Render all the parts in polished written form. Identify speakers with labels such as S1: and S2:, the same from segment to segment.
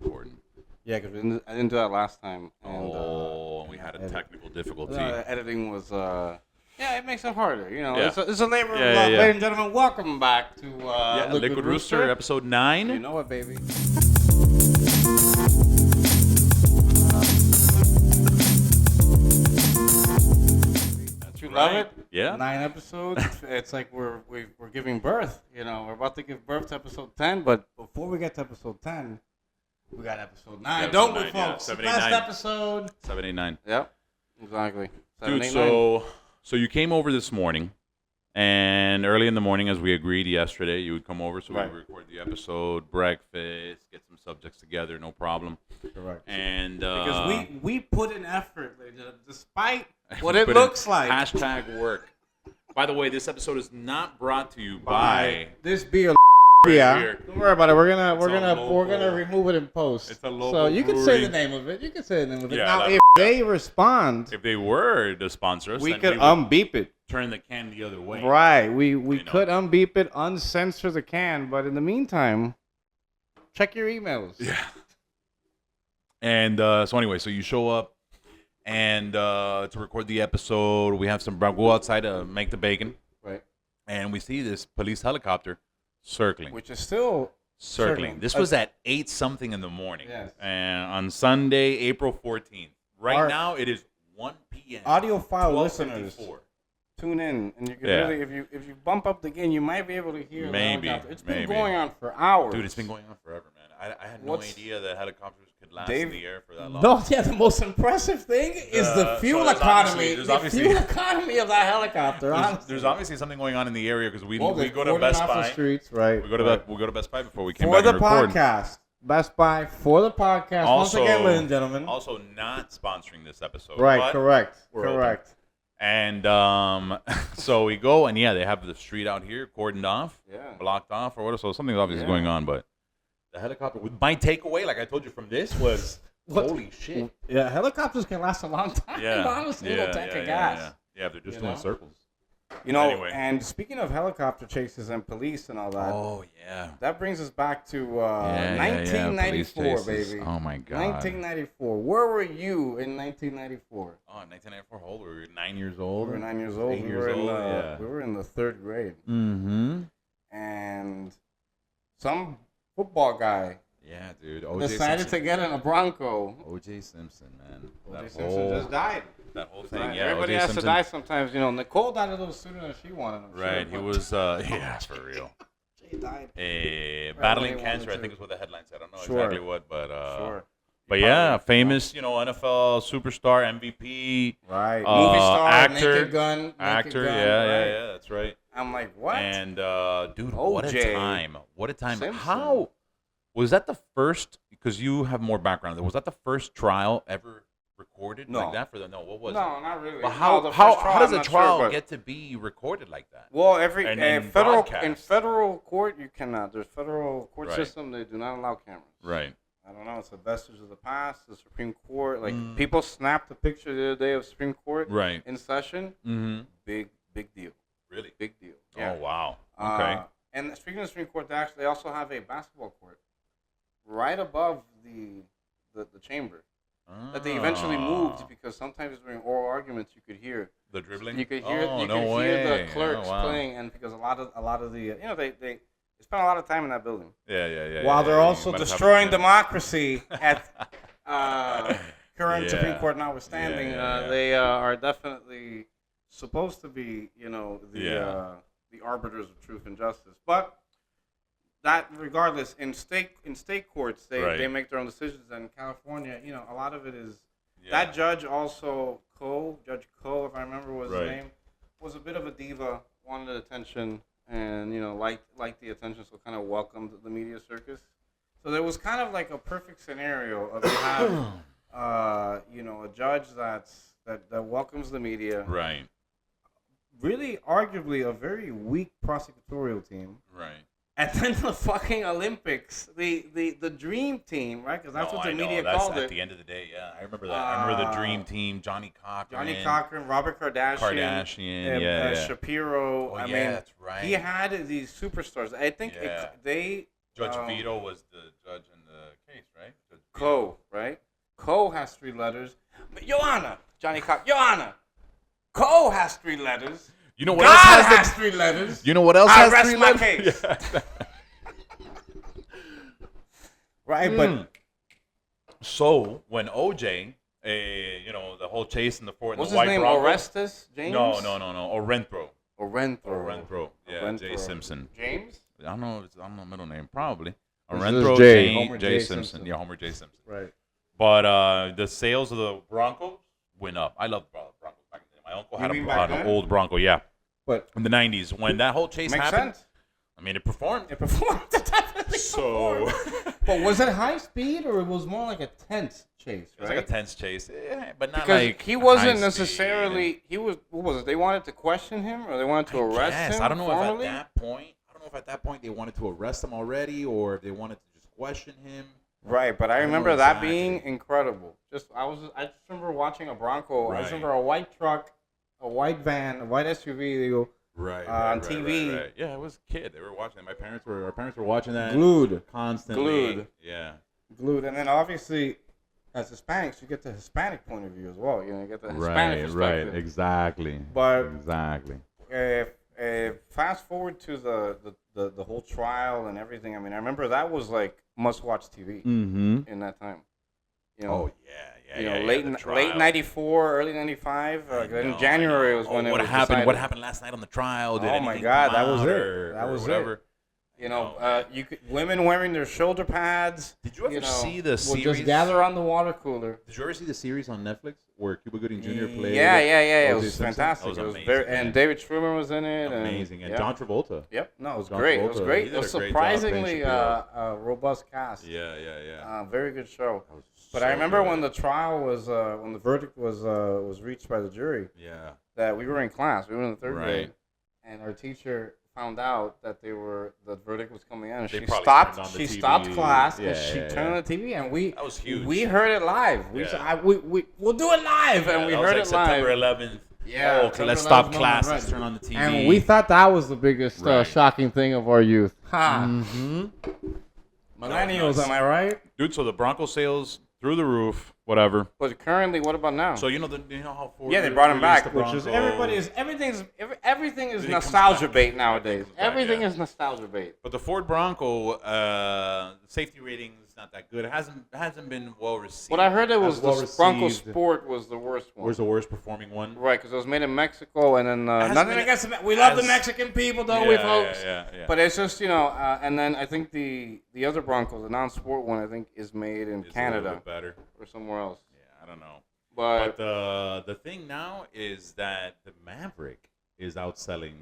S1: recording.
S2: Yeah, because I didn't do that last time. And,
S1: We had a technical difficulty.
S2: Editing was, yeah, it makes it harder. You know,
S1: Yeah.
S2: it's a labor of
S1: Yeah,
S2: love.
S1: yeah.
S2: Ladies and gentlemen, welcome back to
S1: Liquid Rooster, episode 9.
S2: You know it, baby. Don't you love it?
S1: Yeah.
S2: 9 episodes. It's like we're giving birth. You know, we're about to give birth to episode 10. But before we get to episode 10, we got episode 9.
S1: Yeah,
S2: Don't we,
S1: episode 9, yeah.
S2: folks?
S1: 7, 8,
S2: Best
S1: 9.
S2: episode.
S1: 7, 8, 9.
S2: Yep. Exactly. 7,
S1: Dude,
S2: 8, 9.
S1: so you came over this morning, and early in the morning, as we agreed yesterday, you would come over so
S2: Right.
S1: we would record the episode, breakfast, get some subjects together, no problem.
S2: Correct.
S1: And
S2: Because we put in effort, ladies and gentlemen, despite what
S1: we
S2: it
S1: put in
S2: looks like.
S1: Hashtag work. By the way, this episode is not brought to you by
S2: This beer.
S1: Right
S2: Yeah,
S1: here.
S2: don't worry about it. We're gonna
S1: local-
S2: remove it in post.
S1: It's a local
S2: so you can say
S1: brewery.
S2: the name of it. You can say the name of it.
S1: Yeah,
S2: Now,
S1: that's
S2: if they respond,
S1: If they were to sponsor us,
S2: we
S1: then
S2: could
S1: we would
S2: unbeep it.
S1: turn the can the other way.
S2: Right. We
S1: You
S2: could
S1: know.
S2: unbeep it, uncensor the can, but in the meantime, check your emails.
S1: Yeah. And so anyway, so you show up and to record the episode, we have some go outside to make the bacon,
S2: Right.
S1: and we see this police helicopter circling.
S2: Which is still circling.
S1: This was at 8 something in the morning.
S2: Yes.
S1: And on Sunday, April 14th. Right
S2: Our-
S1: now it is 1 p.m.
S2: audiophile listeners.
S1: 12:54.
S2: Tune in, and you can
S1: Yeah.
S2: really, if you bump up the gain, you might be able to hear. the
S1: Maybe,
S2: helicopter. It's been
S1: maybe.
S2: going on for hours.
S1: Dude, it's been going on forever, man. I had no
S2: What's-
S1: idea that helicopters could last
S2: Dave-
S1: in the air for that long.
S2: No, yeah, the most impressive thing is the
S1: So
S2: fuel
S1: there's
S2: economy.
S1: there's
S2: The
S1: obviously-
S2: fuel economy of that helicopter. honestly.
S1: There's obviously something going on in the area because we
S2: Well,
S1: we
S2: they're
S1: go to
S2: cordoned
S1: Best
S2: off the
S1: Buy.
S2: streets, right?
S1: We go to
S2: right.
S1: we'll go to Best Buy before we came
S2: For
S1: back
S2: the
S1: and record.
S2: podcast. Best Buy for the podcast. Once
S1: Also-
S2: again, ladies and gentlemen.
S1: Also, not sponsoring this episode.
S2: Right,
S1: but
S2: correct,
S1: we're open.
S2: correct.
S1: And so we go, and yeah, they have the street out here cordoned off,
S2: Yeah.
S1: blocked off, or whatever. So something's obviously
S2: Yeah.
S1: going on, but the helicopter. My takeaway, like I told you from this, was holy shit.
S2: Yeah, helicopters can last a long time.
S1: Yeah,
S2: Honestly,
S1: yeah,
S2: little tank
S1: yeah,
S2: of
S1: yeah,
S2: gas.
S1: yeah. They're just
S2: You
S1: doing
S2: know?
S1: circles.
S2: You know,
S1: Anyway.
S2: and speaking of helicopter chases and police and all that,
S1: Oh yeah.
S2: that brings us back to
S1: Yeah,
S2: 1994,
S1: police chases.
S2: baby.
S1: Oh my god.
S2: 1994. Where were you in 1994?
S1: Oh, 1994. How old were we? 9 years
S2: We
S1: old.
S2: were 9 years old.
S1: 8
S2: We
S1: years
S2: were in
S1: old.
S2: the,
S1: Yeah.
S2: we were in the 3rd grade,
S1: Mm-hmm.
S2: and some football guy
S1: Yeah, dude. O.J.
S2: decided to
S1: Simpson.
S2: get in a Bronco.
S1: O.J. Simpson, man.
S2: O.J.
S1: That
S2: Simpson
S1: whole,
S2: just died.
S1: that whole thing.
S2: Right.
S1: Yeah,
S2: Everybody
S1: O.J.
S2: has
S1: Simpson.
S2: to die sometimes. You know, Nicole died a little sooner than she wanted. I'm
S1: Right.
S2: Sure,
S1: He
S2: but
S1: was. Yeah, for real.
S2: She died.
S1: Battling
S2: they
S1: cancer,
S2: wanted
S1: I think
S2: to.
S1: is what the headline said. I don't know
S2: Sure.
S1: exactly what, but
S2: Sure.
S1: but yeah, famous, NFL superstar, MVP,
S2: Right. Movie star,
S1: actor,
S2: Naked Gun. Naked
S1: actor.
S2: Gun,
S1: Yeah,
S2: right.
S1: yeah, that's right.
S2: I'm like, what?
S1: And dude, what a
S2: O.J.
S1: time! What a time!
S2: Simpson.
S1: How was that the first? Because you have more background. Was that the first trial ever recorded
S2: No.
S1: like that for the? No, what was it?
S2: No, not really.
S1: But
S2: No,
S1: how
S2: the
S1: how
S2: first trial,
S1: how does
S2: I'm
S1: a
S2: not
S1: trial
S2: sure, but-
S1: get to be recorded like that?
S2: Well, every
S1: And then
S2: federal
S1: broadcast.
S2: in federal court you cannot. There's federal court
S1: Right.
S2: system. They do not allow cameras.
S1: Right.
S2: I don't know. It's a vestige of the past. The Supreme Court, like
S1: Mm.
S2: people snapped a picture the other day of Supreme Court
S1: Right.
S2: in session.
S1: Mm-hmm.
S2: Big deal.
S1: Really?
S2: Big deal.
S1: Oh wow. Okay.
S2: And speaking of Supreme Court, they also have a basketball court right above the chamber that they eventually moved
S1: Ah.
S2: because sometimes during oral arguments you could hear
S1: The dribbling.
S2: you could hear
S1: Oh,
S2: you
S1: no
S2: could
S1: way.
S2: hear the clerks
S1: Oh, wow.
S2: playing, and because a lot of the they spend a lot of time in that building
S1: Yeah.
S2: while
S1: yeah,
S2: they're
S1: yeah.
S2: also
S1: You might have
S2: destroying
S1: it,
S2: democracy at current
S1: Yeah.
S2: Supreme Court notwithstanding.
S1: Yeah.
S2: They are definitely supposed to be
S1: Yeah.
S2: the arbiters of truth and justice, but. That regardless, in state courts, they
S1: Right.
S2: make their own decisions. And in California, a lot of it is
S1: Yeah.
S2: that judge also Judge Coe, if I remember was
S1: Right.
S2: his name, was a bit of a diva, wanted attention, and liked the attention, so kind of welcomed the media circus. So there was kind of like a perfect scenario of you have a judge that welcomes the media.
S1: Right.
S2: Really, arguably, a very weak prosecutorial team.
S1: Right.
S2: And then the fucking Olympics, the dream team, right? Because that's what the media
S1: That's
S2: called
S1: at
S2: it.
S1: the end of the day, yeah. I remember that. I remember the dream team, Johnny Cochran.
S2: Robert
S1: Kardashian, yeah.
S2: Shapiro.
S1: Oh,
S2: I
S1: yeah,
S2: mean,
S1: that's right.
S2: he had these superstars. I think
S1: Yeah.
S2: they
S1: Judge Vito was the judge in the case, right? Judge Vito.
S2: Co, right? Co has 3 letters. Your Honor, Johnny Cop, Your Honor. Co has 3 letters.
S1: You know what
S2: God
S1: else
S2: has 3 letters.
S1: You know what else
S2: I
S1: has
S2: rest
S1: 3
S2: my
S1: letters?
S2: case. Right, but
S1: So when OJ, the whole chase in the fort,
S2: what's
S1: the
S2: his
S1: white
S2: name?
S1: Bronco.
S2: Orestes? James?
S1: No. Orenthro.
S2: Orenthro.
S1: Yeah,
S2: Orenthro.
S1: Jay Simpson.
S2: James?
S1: I don't know. I don't know middle name. Probably.
S2: This is
S1: Orenthro
S2: Jay.
S1: Jay,
S2: Homer
S1: Jay
S2: J.
S1: Simpson.
S2: Simpson.
S1: Yeah, Homer J. Simpson.
S2: Right.
S1: But the sales of the Broncos went up. I loved Broncos back in the day. My uncle had
S2: You mean back
S1: an
S2: then?
S1: old Bronco. Yeah,
S2: But
S1: in the '90s when that whole chase
S2: makes
S1: happened.
S2: sense.
S1: I mean, it performed.
S2: It performed. It definitely
S1: So
S2: performed. But was it high speed or it was more like a tense chase,
S1: it was
S2: right?
S1: like a tense chase, but not
S2: Because
S1: like
S2: he wasn't
S1: high
S2: necessarily.
S1: speed.
S2: He was. What was it? They wanted to question him, or they wanted to arrest
S1: Yes,
S2: him.
S1: I don't know
S2: formally?
S1: if at that point. I don't know if at that point they wanted to arrest him already, or if they wanted to just question him.
S2: Right, but I
S1: I don't know
S2: remember that
S1: exactly.
S2: being incredible. I just remember watching a Bronco. I just
S1: Right.
S2: remember a white truck, a white van, a white SUV. They go
S1: Right,
S2: on TV.
S1: Right. Yeah, I was a kid. They were watching it. Our parents were watching that
S2: glued,
S1: constantly.
S2: Glued.
S1: Yeah.
S2: glued, and then obviously, as Hispanics, you get the Hispanic point of view as well. You get the Hispanic perspective.
S1: Exactly.
S2: But
S1: exactly.
S2: Fast forward to the whole trial and everything. I mean, I remember that was like must-watch TV
S1: Mm-hmm.
S2: in that time.
S1: Oh yeah.
S2: Late
S1: the trial.
S2: late '94, early '95.
S1: I
S2: In
S1: know,
S2: January
S1: I know.
S2: was when it
S1: what
S2: was
S1: happened?
S2: decided.
S1: What happened last night on the trial? Did
S2: Oh my
S1: anything
S2: God,
S1: come
S2: that was
S1: out
S2: it.
S1: or-
S2: That
S1: or
S2: was it.
S1: whatever?
S2: You could women wearing their shoulder pads.
S1: Did you ever see the
S2: We'll
S1: series?
S2: just gather on the water cooler.
S1: Did you ever see the series on Netflix where Cuba Gooding Jr. played?
S2: Yeah. It
S1: O.J.
S2: was
S1: Simpson?
S2: fantastic.
S1: That was
S2: It was
S1: amazing,
S2: very,
S1: man.
S2: and David Schwimmer was in it.
S1: Amazing. And
S2: yeah.
S1: John Travolta.
S2: Yep. No, it was
S1: John
S2: great. It was
S1: Travolta,
S2: great.
S1: he
S2: It
S1: did
S2: was
S1: a great job playing
S2: surprisingly
S1: Shapiro.
S2: robust cast.
S1: Yeah.
S2: Very good show.
S1: That was
S2: But
S1: so
S2: I remember
S1: good.
S2: when the trial was, when the verdict was reached by the jury,
S1: Yeah.
S2: that we were in class. We were in the third
S1: Right.
S2: grade, and our teacher found out that the verdict was coming in. And
S1: They
S2: she
S1: probably
S2: stopped.
S1: turned on the
S2: She
S1: TV.
S2: stopped class
S1: Yeah,
S2: and she
S1: yeah,
S2: turned on the TV, and
S1: That was huge.
S2: we heard it live. We
S1: Yeah.
S2: said, we'll do it live, and we
S1: that was
S2: heard
S1: like
S2: it
S1: September
S2: live.
S1: 11th.
S2: Yeah,
S1: Oh, okay,
S2: September
S1: let's stop
S2: 11th
S1: class.
S2: moment,
S1: Let's turn on the TV.
S2: And we thought that was the biggest
S1: Right.
S2: shocking thing of our youth. Ha!
S1: Mm-hmm.
S2: Millennials,
S1: nuts.
S2: am I right?
S1: Dude, so the Bronco sales through the roof, whatever.
S2: But currently, what about now?
S1: So you know how Ford
S2: yeah, they brought him
S1: released
S2: back,
S1: the
S2: which is
S1: Bronco.
S2: everything is
S1: It comes
S2: nostalgia
S1: back.
S2: bait nowadays.
S1: It comes back,
S2: Everything
S1: yeah.
S2: is nostalgia bait.
S1: But the Ford Bronco, safety rating is not that good. It hasn't been well received.
S2: What I heard it was
S1: well
S2: the Bronco
S1: received.
S2: Sport was the worst one.
S1: Where's the worst performing one?
S2: Right, because it was made in Mexico, and then
S1: hasn't
S2: nothing
S1: been
S2: against we love the
S1: as-
S2: Mexican people, don't we, folks?
S1: Yeah.
S2: But it's just and then I think the other Bronco, the non-sport one, I think is made in
S1: It's a little
S2: Canada
S1: bit better.
S2: or somewhere else.
S1: Yeah, I don't know.
S2: But
S1: But the thing now is that the Maverick is outselling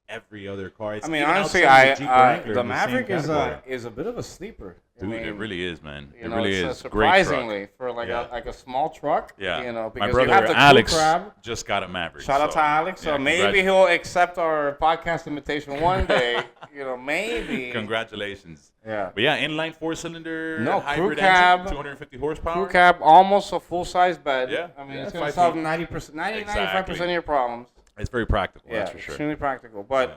S1: every other car. It's
S2: I mean,
S1: even
S2: honestly,
S1: outselling the Jeep Wrangler
S2: the
S1: in the same
S2: Maverick
S1: category.
S2: is a bit of a sleeper.
S1: Dude,
S2: I mean,
S1: it really is, man.
S2: You
S1: It
S2: know,
S1: really
S2: it's,
S1: is.
S2: surprisingly
S1: Great
S2: for like
S1: Yeah.
S2: a small truck.
S1: truck. Yeah.
S2: You know,
S1: My
S2: because
S1: brother
S2: you have the crew
S1: Alex
S2: crab.
S1: just got a Maverick.
S2: Shout out to Alex.
S1: yeah,
S2: So maybe he'll accept our podcast invitation one day. Maybe.
S1: Congratulations.
S2: Yeah.
S1: But yeah, inline 4-cylinder
S2: No, crew
S1: hybrid
S2: cab.
S1: engine, 250 horsepower.
S2: Crew cab, almost a full size bed.
S1: Yeah.
S2: I mean,
S1: Yeah,
S2: it's going to
S1: 5
S2: solve
S1: feet.
S2: 90%, 90,
S1: Exactly.
S2: 95% of your problems.
S1: It's very practical,
S2: Yeah,
S1: that's for sure.
S2: extremely practical. But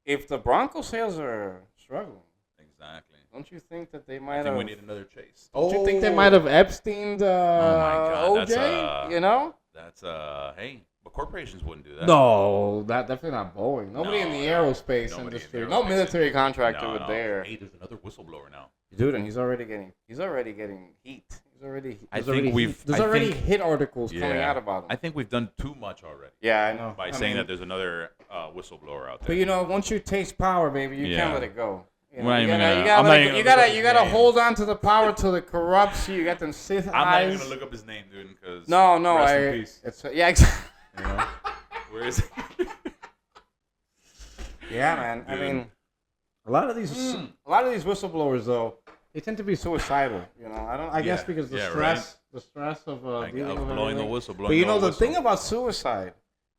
S1: Yeah,
S2: if the Bronco sales are struggling,
S1: exactly.
S2: don't you think that they
S1: I
S2: might
S1: think
S2: have?
S1: we need another chase.
S2: Don't you think they might have Epsteined
S1: God,
S2: OJ?
S1: that's,
S2: you know?
S1: That's hey, but corporations wouldn't do that.
S2: No, definitely not Boeing. Nobody in the
S1: No,
S2: aerospace
S1: nobody in the
S2: industry.
S1: aerospace
S2: No military contractor
S1: No,
S2: would
S1: no.
S2: dare.
S1: Hey, there's another whistleblower now.
S2: Dude, and he's already getting heat.
S1: I think
S2: There's already hit articles coming
S1: Yeah.
S2: out about him.
S1: I think we've done too much already
S2: Yeah, I know.
S1: by
S2: I
S1: saying
S2: mean,
S1: that there's another whistleblower out there.
S2: But once you taste power, baby, you
S1: Yeah.
S2: can't let it go.
S1: I'm not even
S2: you
S1: gonna-
S2: gotta,
S1: I'm not even
S2: you
S1: gonna look
S2: gotta,
S1: up
S2: you
S1: his
S2: gotta
S1: name.
S2: hold on to the power till it corrupts you. You got them Sith
S1: I'm not
S2: eyes.
S1: even gonna look up his name, dude, because
S2: No,
S1: rest in peace.
S2: It's yeah, exactly.
S1: You know? Where is he?
S2: Yeah, man. I
S1: Dude.
S2: mean, a lot of these whistleblowers though, they tend to be suicidal. I guess
S1: Yeah,
S2: because the
S1: yeah,
S2: stress of
S1: Like,
S2: dealing with
S1: blowing the
S2: everything.
S1: whistle,
S2: But
S1: blowing
S2: the
S1: whistle.
S2: thing about suicide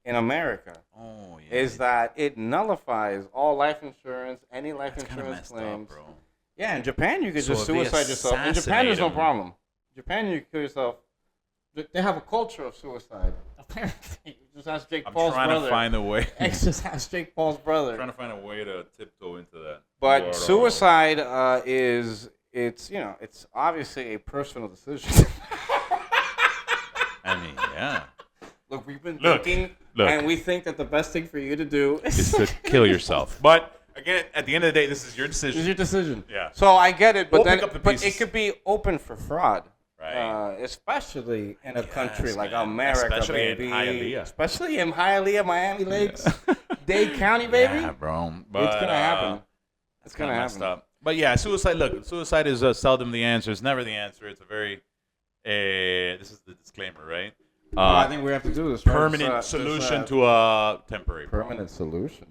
S2: in America
S1: Oh, yeah.
S2: is that it nullifies all life insurance, any life
S1: That's kind of
S2: insurance
S1: messed
S2: claims.
S1: up, bro.
S2: Yeah, in Japan you could
S1: So
S2: just
S1: if they
S2: suicide yourself. In Japan there's no
S1: assassinate him-
S2: problem. Japan you kill yourself. They have a culture of suicide. Apparently, just ask Jake
S1: I'm
S2: Paul's
S1: trying
S2: brother.
S1: to find a way.
S2: Just ask Jake Paul's brother.
S1: Trying to find a way to tiptoe into that.
S2: But suicide it's obviously a personal decision.
S1: I mean, yeah.
S2: Look, we've been
S1: Look,
S2: thinking, and we think that the best thing for you to do
S1: Is to kill yourself. But again, at the end of the day, this is your
S2: is
S1: decision.
S2: your decision.
S1: Yeah.
S2: So I get it, but
S1: We'll pick up the
S2: but
S1: pieces.
S2: it could be open for fraud.
S1: Right.
S2: Especially in a country
S1: Yes,
S2: like
S1: man.
S2: America,
S1: Especially in
S2: baby.
S1: Hialeah.
S2: Especially in Hialeah, Miami Lakes, Dade County, baby.
S1: Yeah, bro. But,
S2: It's gonna happen.
S1: It's
S2: gonna
S1: kind of messed
S2: happen.
S1: up. But yeah, suicide. Look, suicide is seldom the answer. It's never the answer. It's a very. This is the disclaimer, right?
S2: I think we have to do this.
S1: Permanent solution to a temporary problem.
S2: permanent solution.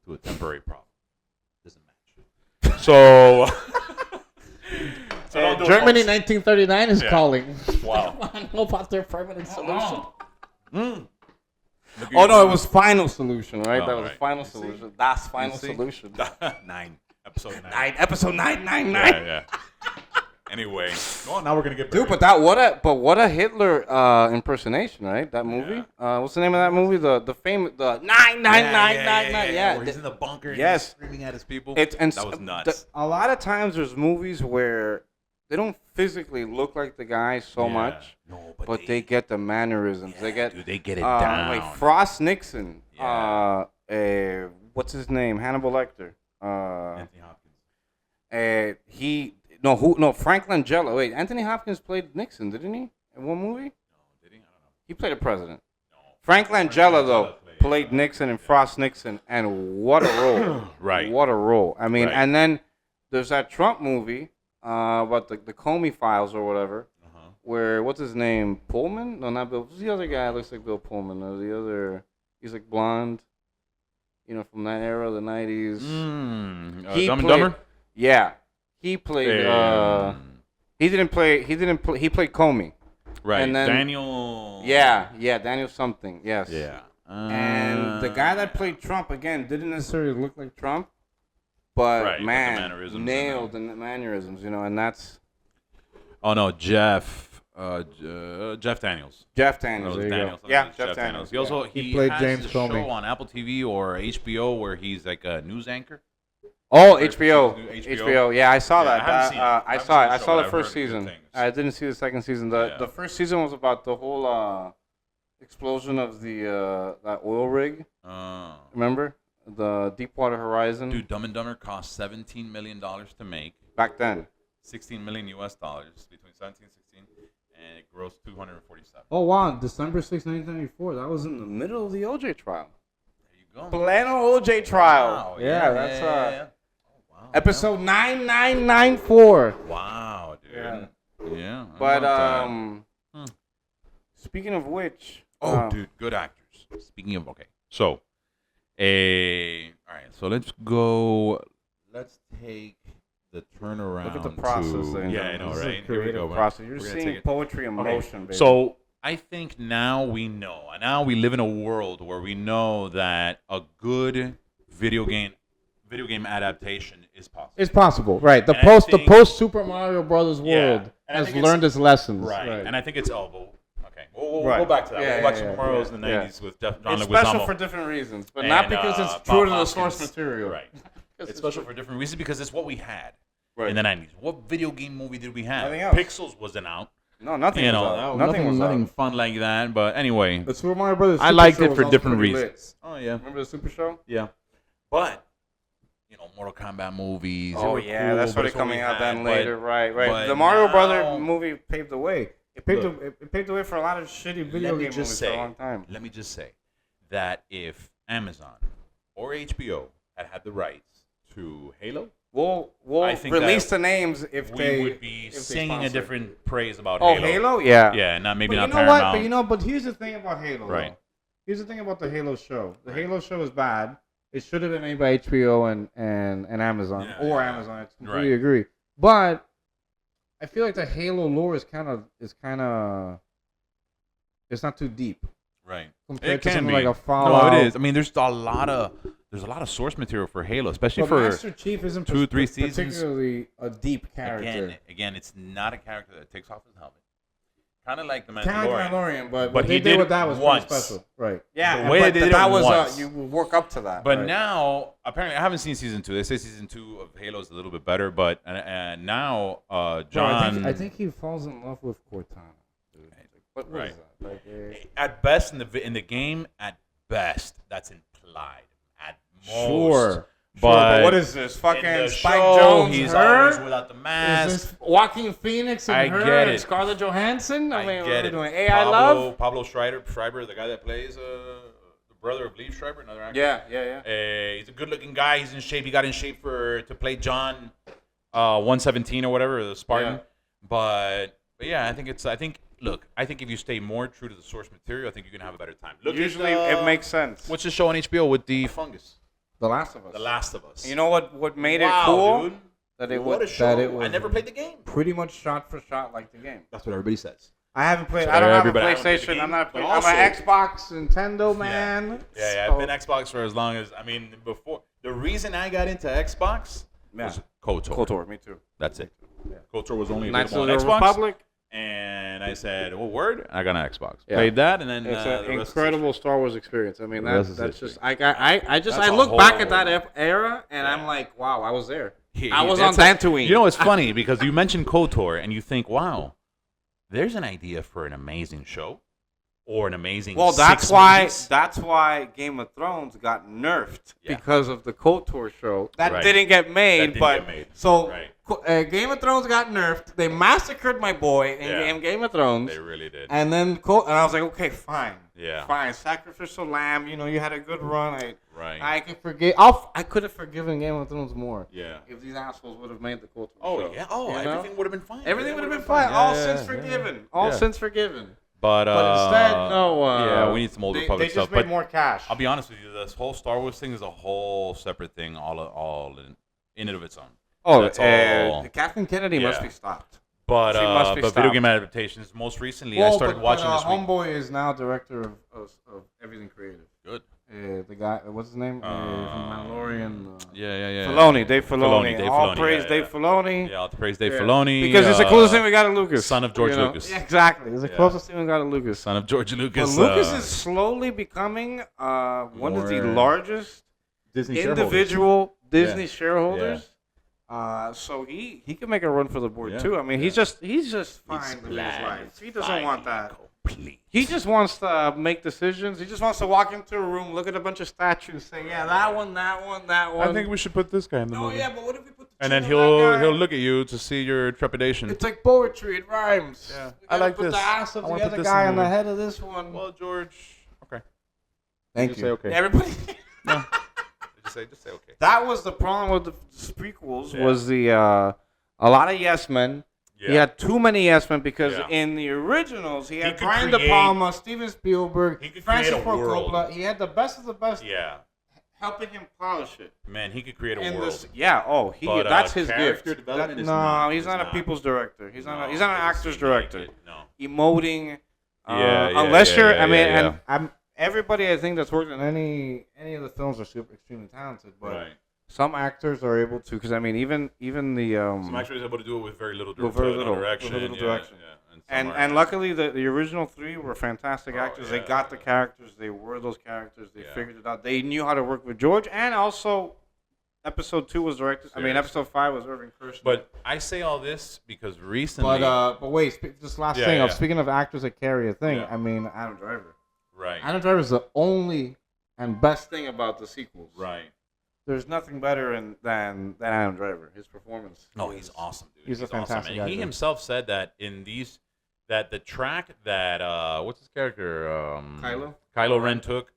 S1: To a temporary problem. Doesn't match. So. So don't do it,
S2: Germany,
S1: folks.
S2: 1939 is
S1: Yeah.
S2: calling.
S1: Wow.
S2: I want to know about their permanent solution.
S1: Look at
S2: Oh
S1: you.
S2: no, it was final solution, right?
S1: Oh,
S2: that was
S1: right.
S2: final
S1: You see?
S2: solution. That's final
S1: see?
S2: solution.
S1: 9. Episode 9.
S2: Episode 999.
S1: Yeah. Anyway. Well, now we're going to get
S2: Dude,
S1: buried.
S2: but what a Hitler impersonation, right? That movie. What's the name of that movie? The famous 99999. Yeah.
S1: Where he's in the bunker and
S2: Yes.
S1: he's screaming at his people.
S2: It's and
S1: that was nuts.
S2: A lot of times there's movies where they don't physically look like the guy so much,
S1: No,
S2: but they get the mannerisms. They get
S1: dude, they get it down.
S2: like Frost Nixon.
S1: Yeah.
S2: What's his name? Hannibal Lecter.
S1: Anthony Hopkins.
S2: Frank Langella. Wait, Anthony Hopkins played Nixon, didn't he? In one movie?
S1: No, did he? I don't know.
S2: He played a president.
S1: No.
S2: Frank Langella, though,
S1: played,
S2: played Nixon and Frost Nixon, and what a role.
S1: Right.
S2: What a role. I mean,
S1: Right.
S2: and then there's that Trump movie about the Comey files or whatever, where, what's his name? Pullman? No, not Bill. Who's the other guy that looks like Bill Pullman? Or the other, he's like blonde, from that era, the 90s. He
S1: Dumb and
S2: played-
S1: Dumber?
S2: Yeah. He played, he played Comey.
S1: Right.
S2: and then-
S1: Daniel.
S2: Yeah, Daniel something, yes.
S1: Yeah.
S2: And the guy that played Trump, again, didn't necessarily look like Trump, but
S1: Right, but the
S2: man,
S1: mannerisms
S2: nailed the mannerisms, and that's
S1: Oh, no, Jeff. Jeff Daniels.
S2: Jeff Daniels.
S1: No,
S2: There you
S1: Daniels.
S2: go. Yeah,
S1: Jeff
S2: Jeff Daniels.
S1: He also
S2: yeah.
S1: he
S3: played
S1: has
S3: James
S1: a
S3: Comey.
S1: show on Apple TV or HBO where he's like a news anchor.
S2: Oh,
S1: Or
S2: HBO.
S1: HBO.
S2: HBO. Yeah, I saw
S1: Yeah,
S2: that.
S1: I haven't seen it. I
S2: I
S1: haven't
S2: saw it.
S1: seen the
S2: I
S1: show,
S2: saw
S1: but
S2: the
S1: I've
S2: first
S1: heard good
S2: season.
S1: things.
S2: I didn't see the second season. The first season was about the whole explosion of the that oil rig. Remember the Deepwater Horizon?
S1: Dude, Dumb and Dumber cost $17 million to make,
S2: Back then.
S1: $16 million US between 17 and 16, and it grossed 247.
S2: Oh wow, December 6, 1994. That was in the middle of the OJ trial.
S1: There you go.
S2: Plano OJ trial.
S1: Wow,
S2: Yeah, that's
S1: yeah. Oh, wow.
S2: episode 9994.
S1: Wow, dude.
S2: Yeah.
S1: Yeah. how
S2: But
S1: about that?
S2: speaking of which,
S1: Dude, good actors. Speaking of, okay, so, all right, so let's go. Let's take the turnaround.
S2: look at the process.
S1: to,
S2: there.
S1: Yeah, I know,
S2: This is a
S1: right? Here we
S2: creative
S1: go, man.
S2: process. You're
S1: We're gonna
S2: seeing
S1: take it.
S2: poetry in
S1: Okay,
S2: motion, baby.
S1: So I think now we know. Now we live in a world where we know that a good video game adaptation is possible.
S2: it's possible, right? The
S1: And I think-
S2: post Super Mario Brothers
S1: Yeah,
S2: world
S1: and I
S2: has
S1: think it's-
S2: learned its lessons,
S1: Right. And I think it's elbow. Okay, we'll
S2: Right.
S1: go back to that.
S2: Yeah,
S1: we'll go back
S2: yeah,
S1: to
S2: yeah,
S1: Super Mario's
S2: yeah,
S1: in the
S2: yeah.
S1: 90s with John
S2: It's
S1: Leguizamo.
S2: special for different reasons, but
S1: And,
S2: not because it's
S1: Bob
S2: true to the source
S1: Hoskins.
S2: material.
S1: Right.
S2: It's
S1: It's special for different reasons because it's what we had
S2: Right.
S1: in the 90s. What video game movie did we have?
S2: Nothing else.
S1: Pixels wasn't out.
S2: No, nothing.
S1: You
S2: was
S1: know,
S2: out. Nothing was
S1: nothing
S2: out.
S1: fun like that. But anyway.
S2: The Super Mario Brothers.
S1: I
S2: Super
S1: liked
S2: Show
S1: it
S2: was
S1: for
S2: also
S1: different
S2: pretty
S1: reasons.
S2: lit.
S1: Oh, yeah.
S2: Remember the Super Show?
S1: Yeah. But, Mortal Kombat movies. they
S2: Oh
S1: were
S2: yeah,
S1: cool,
S2: that's
S1: but
S2: what
S1: it's
S2: it coming
S1: we
S2: out
S1: had,
S2: then
S1: but-
S2: later, right?
S1: but
S2: The Mario
S1: now-
S2: Brother movie paved the way. It paved
S1: Look,
S2: it paved the way for a lot of shitty video
S1: let me
S2: game
S1: just
S2: movies
S1: say,
S2: for a long time.
S1: Let me just say that if Amazon or HBO had the rights to Halo,
S2: We'll
S1: I think
S2: release
S1: that
S2: the names if
S1: we
S2: they
S1: would be
S2: if they
S1: singing a
S2: sponsor.
S1: different praise about
S2: Oh,
S1: Halo.
S2: Halo? Yeah.
S1: Yeah, not maybe
S2: But
S1: not
S2: you know what?
S1: Paramount.
S2: But here's the thing about Halo.
S1: Right.
S2: though. Here's the thing about the Halo show. The
S1: Right.
S2: Halo show is bad. It should have been made by HBO and Amazon
S1: Yeah,
S2: or
S1: yeah.
S2: Amazon. I completely
S1: Right.
S2: agree. But I feel like the Halo lore is kind of it's not too deep
S1: Right.
S2: compared
S1: It
S2: to
S1: can
S2: something
S1: be.
S2: like a Fallout.
S1: No, it is. I mean, there's a lot of source material for Halo, especially
S2: But
S1: for
S2: Master Chief isn't
S1: 2-3 seasons.
S2: particularly a deep character.
S1: Again, it's not a character that takes off his helmet, Kind of like the
S2: Kind of like
S1: Mandalorian.
S2: Mandalorian, but
S1: But
S2: what
S1: he
S2: they
S1: did
S2: did with that was
S1: once.
S2: very special. Right.
S1: The
S2: Yeah,
S1: way
S2: but
S1: they did
S2: that
S1: it
S2: was
S1: once.
S2: you work up to that.
S1: But
S2: right.
S1: now, apparently, I haven't seen season 2. They say season 2 of Halo is a little bit better, but now John.
S2: I think he falls in love with Cortana. Dude. What
S1: Right.
S2: is that? Like,
S1: At best in the game, at best that's implied. At most,
S2: sure.
S1: but
S2: what is this?
S1: in
S2: Fucking
S1: the
S2: Spike
S1: show,
S2: Jones,
S1: he's
S2: her?
S1: always without the mask.
S2: Is this Joaquin Phoenix and
S1: I
S2: her
S1: get
S2: and
S1: it.
S2: Scarlett Johansson?
S1: I
S2: mean,
S1: get
S2: what are
S1: it.
S2: we doing? AI Love?
S1: Pablo Schreiber, the guy that plays the brother of Liev Schreiber, another actor.
S2: Yeah.
S1: He's a good-looking guy. He's in shape. He got in shape to play John 117 or whatever, the Spartan.
S2: Yeah.
S1: But yeah, I think if you stay more true to the source material, I think you can have a better time.
S2: Usually it makes sense.
S1: What's the show on HBO with the fungus?
S2: The Last of Us.
S1: The Last of Us.
S2: You know what made
S1: Wow,
S2: it cool?
S1: dude.
S2: That it
S1: What a
S2: was
S1: show.
S2: that it was
S1: I never played the game.
S2: pretty much shot for shot like the game.
S1: That's what everybody says.
S2: I haven't played.
S1: So
S2: I don't have a
S1: everybody- I haven't played the
S2: PlayStation.
S1: game,
S2: I'm not.
S1: but
S2: I'm
S1: also-
S2: an Xbox, Nintendo man.
S1: Yeah.
S2: So-
S1: I've been Xbox for as long as before. The reason I got into Xbox was KOTOR.
S2: KOTOR, me too.
S1: That's it.
S2: Yeah.
S1: KOTOR was only
S2: Knights
S1: available
S2: of
S1: on
S2: the
S1: Xbox,
S2: Republic.
S1: and I said, "Oh, word!" I got an Xbox.
S2: Yeah.
S1: Played that, and then
S2: It's
S1: the
S2: an
S1: rest is
S2: incredible Star Wars experience. I mean,
S1: The rest is
S2: that's
S1: history.
S2: just I
S1: That's a
S2: look back
S1: whole-
S2: at that era and
S1: Yeah.
S2: I'm like, wow, I was there.
S1: Yeah,
S2: I was on
S1: that's
S2: Dantooine.
S1: You know, it's funny because you mentioned KOTOR, and you think, "Wow, there's an idea for an amazing show, or an amazing."
S2: Well,
S1: 6 movies."
S2: that's why Game of Thrones got nerfed
S1: Yeah.
S2: because of the KOTOR show. That
S1: Right.
S2: didn't get made,
S1: That didn't
S2: but
S1: get made.
S2: so
S1: Right.
S2: Game of Thrones got nerfed. They massacred my boy in
S1: Yeah.
S2: Game of Thrones,
S1: They really did.
S2: and then and I was like, okay, fine,
S1: Yeah.
S2: fine, sacrificial lamb. You know, you had a good run.
S1: Right.
S2: I can forgive. I could have forgiven Game of Thrones more.
S1: Yeah.
S2: If these assholes would have made the KOTOR
S1: Oh
S2: show.
S1: yeah. Oh,
S2: You know?
S1: everything would have been fine.
S2: Everything would have been fine. All sins forgiven. All
S1: Yeah.
S2: sins forgiven.
S1: But
S2: Instead, no.
S1: yeah, we need some old
S2: they
S1: Republic
S2: just
S1: stuff.
S2: made
S1: But
S2: more cash.
S1: I'll be honest with you, this whole Star Wars thing is a whole separate thing, all in and of its own.
S2: Oh,
S1: That's all.
S2: Kathleen Kennedy must
S1: Yeah.
S2: be stopped.
S1: But
S2: She must be
S1: video
S2: stopped.
S1: game adaptations. Most recently, I started watching this week.
S2: Homeboy is now director of everything creative.
S1: Good.
S2: The guy, what's his name? From Mandalorian.
S1: Yeah.
S2: Filoni, Dave Filoni.
S1: Dave
S2: All
S1: Filoni,
S2: praise
S1: yeah,
S2: Dave
S1: yeah.
S2: Filoni.
S1: Yeah, I'll praise Dave
S2: Yeah.
S1: Filoni.
S2: Because it's the closest thing we got to Lucas.
S1: son of George
S2: you know?
S1: Lucas.
S2: Yeah, exactly. It's the
S1: Yeah.
S2: closest thing we got to Lucas.
S1: Son of George Lucas.
S2: But Lucas is slowly becoming one of the
S1: More
S2: largest
S1: Disney
S2: individual Disney
S1: Yeah.
S2: shareholders. So he can make a run for the board
S1: Yeah.
S2: too. I mean, he's just fine with his life. He doesn't want that. He just wants to make decisions. He just wants to walk into a room, look at a bunch of statues, say, "Yeah, that one, that one, that one."
S1: I think we should put this guy in the
S2: Oh
S1: movie.
S2: yeah, but what if we put the
S1: And then
S2: chin on that guy?
S1: he'll look at you to see your trepidation.
S2: It's like poetry. It rhymes.
S1: Yeah.
S2: We
S1: I
S2: gotta
S1: like
S2: put
S1: this.
S2: the ass of
S1: I
S2: the
S1: wanna put
S2: other
S1: this in
S2: guy
S1: the
S2: on the
S1: movie.
S2: head of this one.
S1: Well, George. Okay.
S2: Thank
S1: Just
S2: you.
S1: say okay.
S2: Everybody.
S1: No. just say okay.
S2: That was the problem with the prequels.
S1: Yeah.
S2: Was the a lot of yes men.
S1: Yeah.
S2: He had too many yes men because
S1: Yeah.
S2: in the originals he had
S1: could
S2: Brian De
S1: create-
S2: Palma, Steven Spielberg,
S1: He could
S2: Francis
S1: create a
S2: Ford
S1: world.
S2: Coppola. He had the best of the best,
S1: Yeah.
S2: helping him polish it.
S1: Man, he could create a
S2: In
S1: world.
S2: this, yeah. Oh,
S1: But,
S2: that's his
S1: character
S2: gift.
S1: development is
S2: no,
S1: not-
S2: he's
S1: is
S2: not a
S1: not.
S2: people's director. He's not.
S1: No,
S2: He's not an
S1: doesn't
S2: actor's
S1: seem like
S2: director.
S1: it, No.
S2: Emoting.
S1: Yeah,
S2: unless you're. I mean,
S1: yeah.
S2: and I'm. Everybody I think that's worked in any of the films are super extremely talented, but
S1: Right.
S2: some actors are able to. Because I mean, even the
S1: Some actors are able to do it with very little,
S2: With very
S1: no
S2: little-
S1: direction.
S2: with little
S1: yeah,
S2: direction.
S1: Yeah. some
S2: And
S1: are-
S2: luckily the original three were fantastic
S1: Oh,
S2: actors. They
S1: yeah,
S2: got the
S1: yeah.
S2: characters. They were those characters. They
S1: Yeah.
S2: figured it out. They knew how to work with George. And also, episode 2 was directed. I mean,
S1: Serious.
S2: episode 5 was Irving Kershner.
S1: But I say all this because recently.
S2: but wait, this last
S1: Yeah,
S2: thing.
S1: yeah.
S2: Speaking of actors that carry a thing,
S1: Yeah.
S2: I mean Adam Driver.
S1: Right.
S2: Adam Driver is the only and best thing about the sequels.
S1: Right.
S2: There's nothing better than Adam Driver. His performance.
S1: Oh, he's awesome, dude.
S2: He's a
S1: awesome.
S2: fantastic
S1: And he
S2: actor.
S1: himself said that that the track that what's his character Kylo Ren took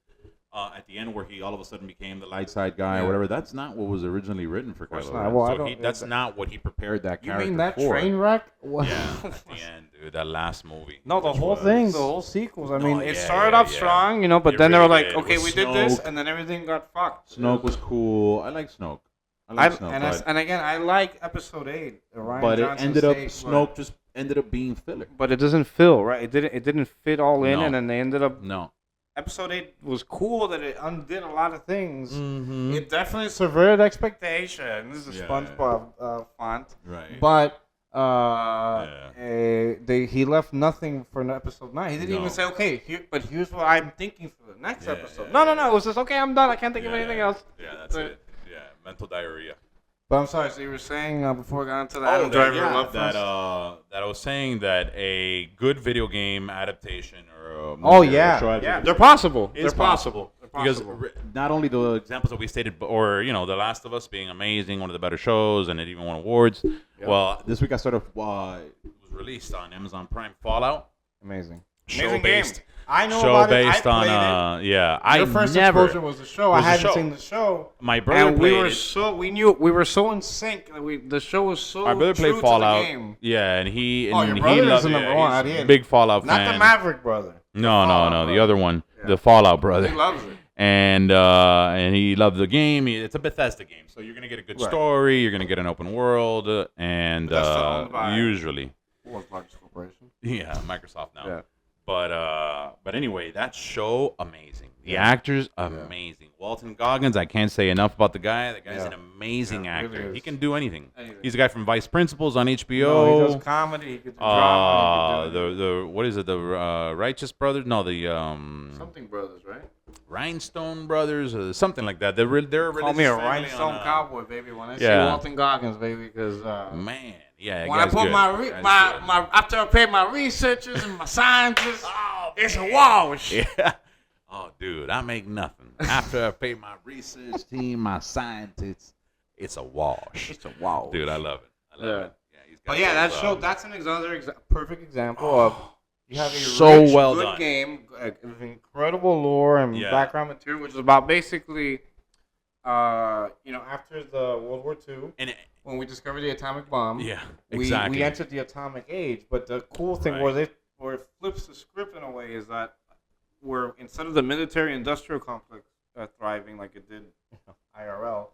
S1: at the end where he all of a sudden became the light side guy
S2: Yeah.
S1: or whatever. That's not what was originally written for
S2: course
S1: Kylo
S2: not.
S1: Ren.
S2: Well, I
S1: So
S2: don't-
S1: that's not what he prepared that
S2: You
S1: character
S2: mean that
S1: for.
S2: train wreck? What?
S1: Yeah, at the end, dude. That last movie.
S2: No, the
S1: which
S2: whole
S1: was-
S2: thing, the whole sequels. I mean, it
S1: yeah,
S2: started
S1: yeah,
S2: off
S1: yeah.
S2: strong, you know, but
S1: It
S2: then they were
S1: really
S2: like,
S1: did. It
S2: okay,
S1: was
S2: we did this,
S1: Snoke.
S2: and then everything got fucked.
S1: Snoke was cool. I like Snoke. I like Snoke.
S2: And again, I like episode 8. Ryan
S1: but it
S2: Johnson's
S1: ended up
S2: take,
S1: Snoke just ended up being filler.
S2: But it doesn't fill, right? It didn't fit all in,
S1: No.
S2: and then they ended up.
S1: No.
S2: Episode 8 was cool that it undid a lot of things. It definitely
S1: Mm-hmm.
S2: subverted expectations. This is a
S1: Yeah.
S2: SpongeBob font.
S1: Right.
S2: But He left nothing for episode 9. He didn't even say, okay, but here's what I'm thinking for the next episode. No. It was just, okay, I'm done. I can't think of anything else.
S1: Yeah, that's it. Yeah, mental diarrhea.
S2: But I'm sorry, so you were saying before we got into the Adam Driver love
S1: that I was saying that a good video game adaptation or
S2: they're possible.
S1: It's possible. Because not only the examples that we stated, or The Last of Us being amazing, one of the better shows, and it even won awards. Yep. Well, this week I sort of it was released on Amazon Prime. Fallout,
S2: amazing
S1: based.
S2: Game. I know
S1: show
S2: about
S1: based
S2: it. I
S1: on
S2: it.
S1: Your
S2: first exposure was the show. I hadn't seen the show.
S1: My brother
S2: and
S1: played
S2: we were
S1: it.
S2: we were so in sync. The show was so.
S1: My brother played Fallout.
S2: To the game.
S1: Yeah, and he
S2: your brother is the number one.
S1: He's a big Fallout fan.
S2: Not the Maverick brother.
S1: No, the other one, the Fallout brother.
S2: He loves it.
S1: And he loved the game. It's a Bethesda game, so you're gonna get a good story. You're gonna get an open world, and usually.
S2: World's largest corporation.
S1: Yeah, Microsoft now.
S2: Yeah.
S1: But anyway, that show amazing. The actors amazing. Walton Goggins, I can't say enough about the guy. The guy's an amazing actor.
S2: Really
S1: he can do anything. He's a guy from Vice Principals on HBO.
S2: No, he does comedy. He could do drama.
S1: The what is it? The Righteous Brothers? No, the
S2: something brothers, right?
S1: Rhinestone Brothers, or something like that. They're
S2: call me a rhinestone cowboy, baby. When I see Walton Goggins, baby, because
S1: man, yeah.
S2: When I put my after I pay my researchers and my scientists, it's a wash.
S1: Yeah. Oh, dude, I make nothing. After I pay my research team, my scientists, it's a wash.
S2: It's a wash.
S1: Dude, I love it. I love it.
S2: Yeah, that show, that's another perfect example of you have a good game, with incredible lore and background material, which is about basically, after the World War II, when we discovered the atomic bomb, we entered the atomic age. But the cool thing where it flips the script in a way is that where instead of the military-industrial complex thriving like it did IRL,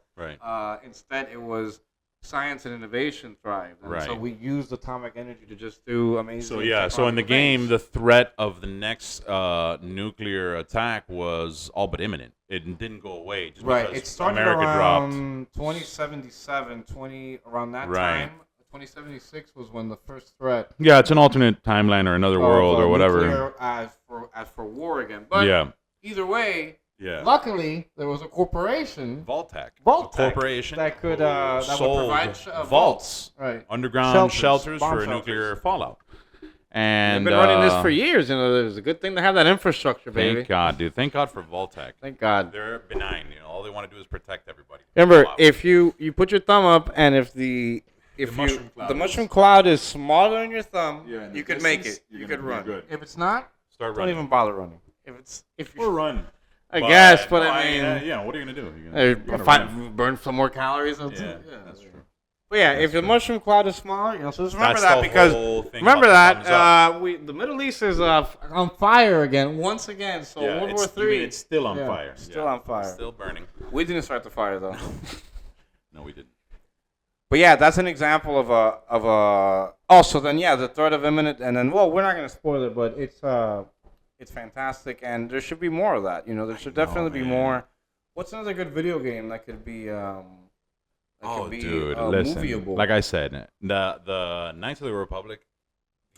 S2: instead it was science and innovation thrived. And so we used atomic energy to just do amazing
S1: so in the game, the threat of the next nuclear attack was all but imminent. It didn't go away. Just because
S2: it started
S1: America
S2: around 2077, around that time. 2076 was when the first threat.
S1: Yeah, it's an alternate timeline or another world or whatever.
S2: As for war again. But either way, luckily there was a corporation,
S1: Vault-Tec,
S2: a
S1: corporation
S2: that could that would provide
S1: vaults, underground shelters for nuclear fallout. And
S2: they've been running this for years. It's a good thing to have that infrastructure, baby.
S1: Thank God, dude. Thank God for Vault-Tec.
S2: Thank God.
S1: They're benign. All they want to do is protect everybody.
S2: Remember, if you put your thumb up, and if the mushroom cloud is smaller than your thumb, you could make it. You could run.
S1: Good.
S2: If it's not,
S1: don't
S2: even bother running.
S1: Or run.
S2: I guess, but I mean,
S1: what are you gonna do? You're
S2: gonna burn some more calories.
S1: Yeah, that's true.
S2: But if the mushroom cloud is smaller, so just remember that, because remember that the Middle East is on fire again, once again. So World War III,
S1: it's still on fire.
S2: Still on fire.
S1: Still burning.
S2: We didn't start the fire though.
S1: No, we didn't.
S2: But that's an example of a. Also, then the threat of imminent, and then we're not gonna spoil it, but it's fantastic, and there should be more of that. There should definitely be more. What's another good video game that could be?
S1: Dude, listen.
S2: Movieable?
S1: Like I said, the Knights of the Republic.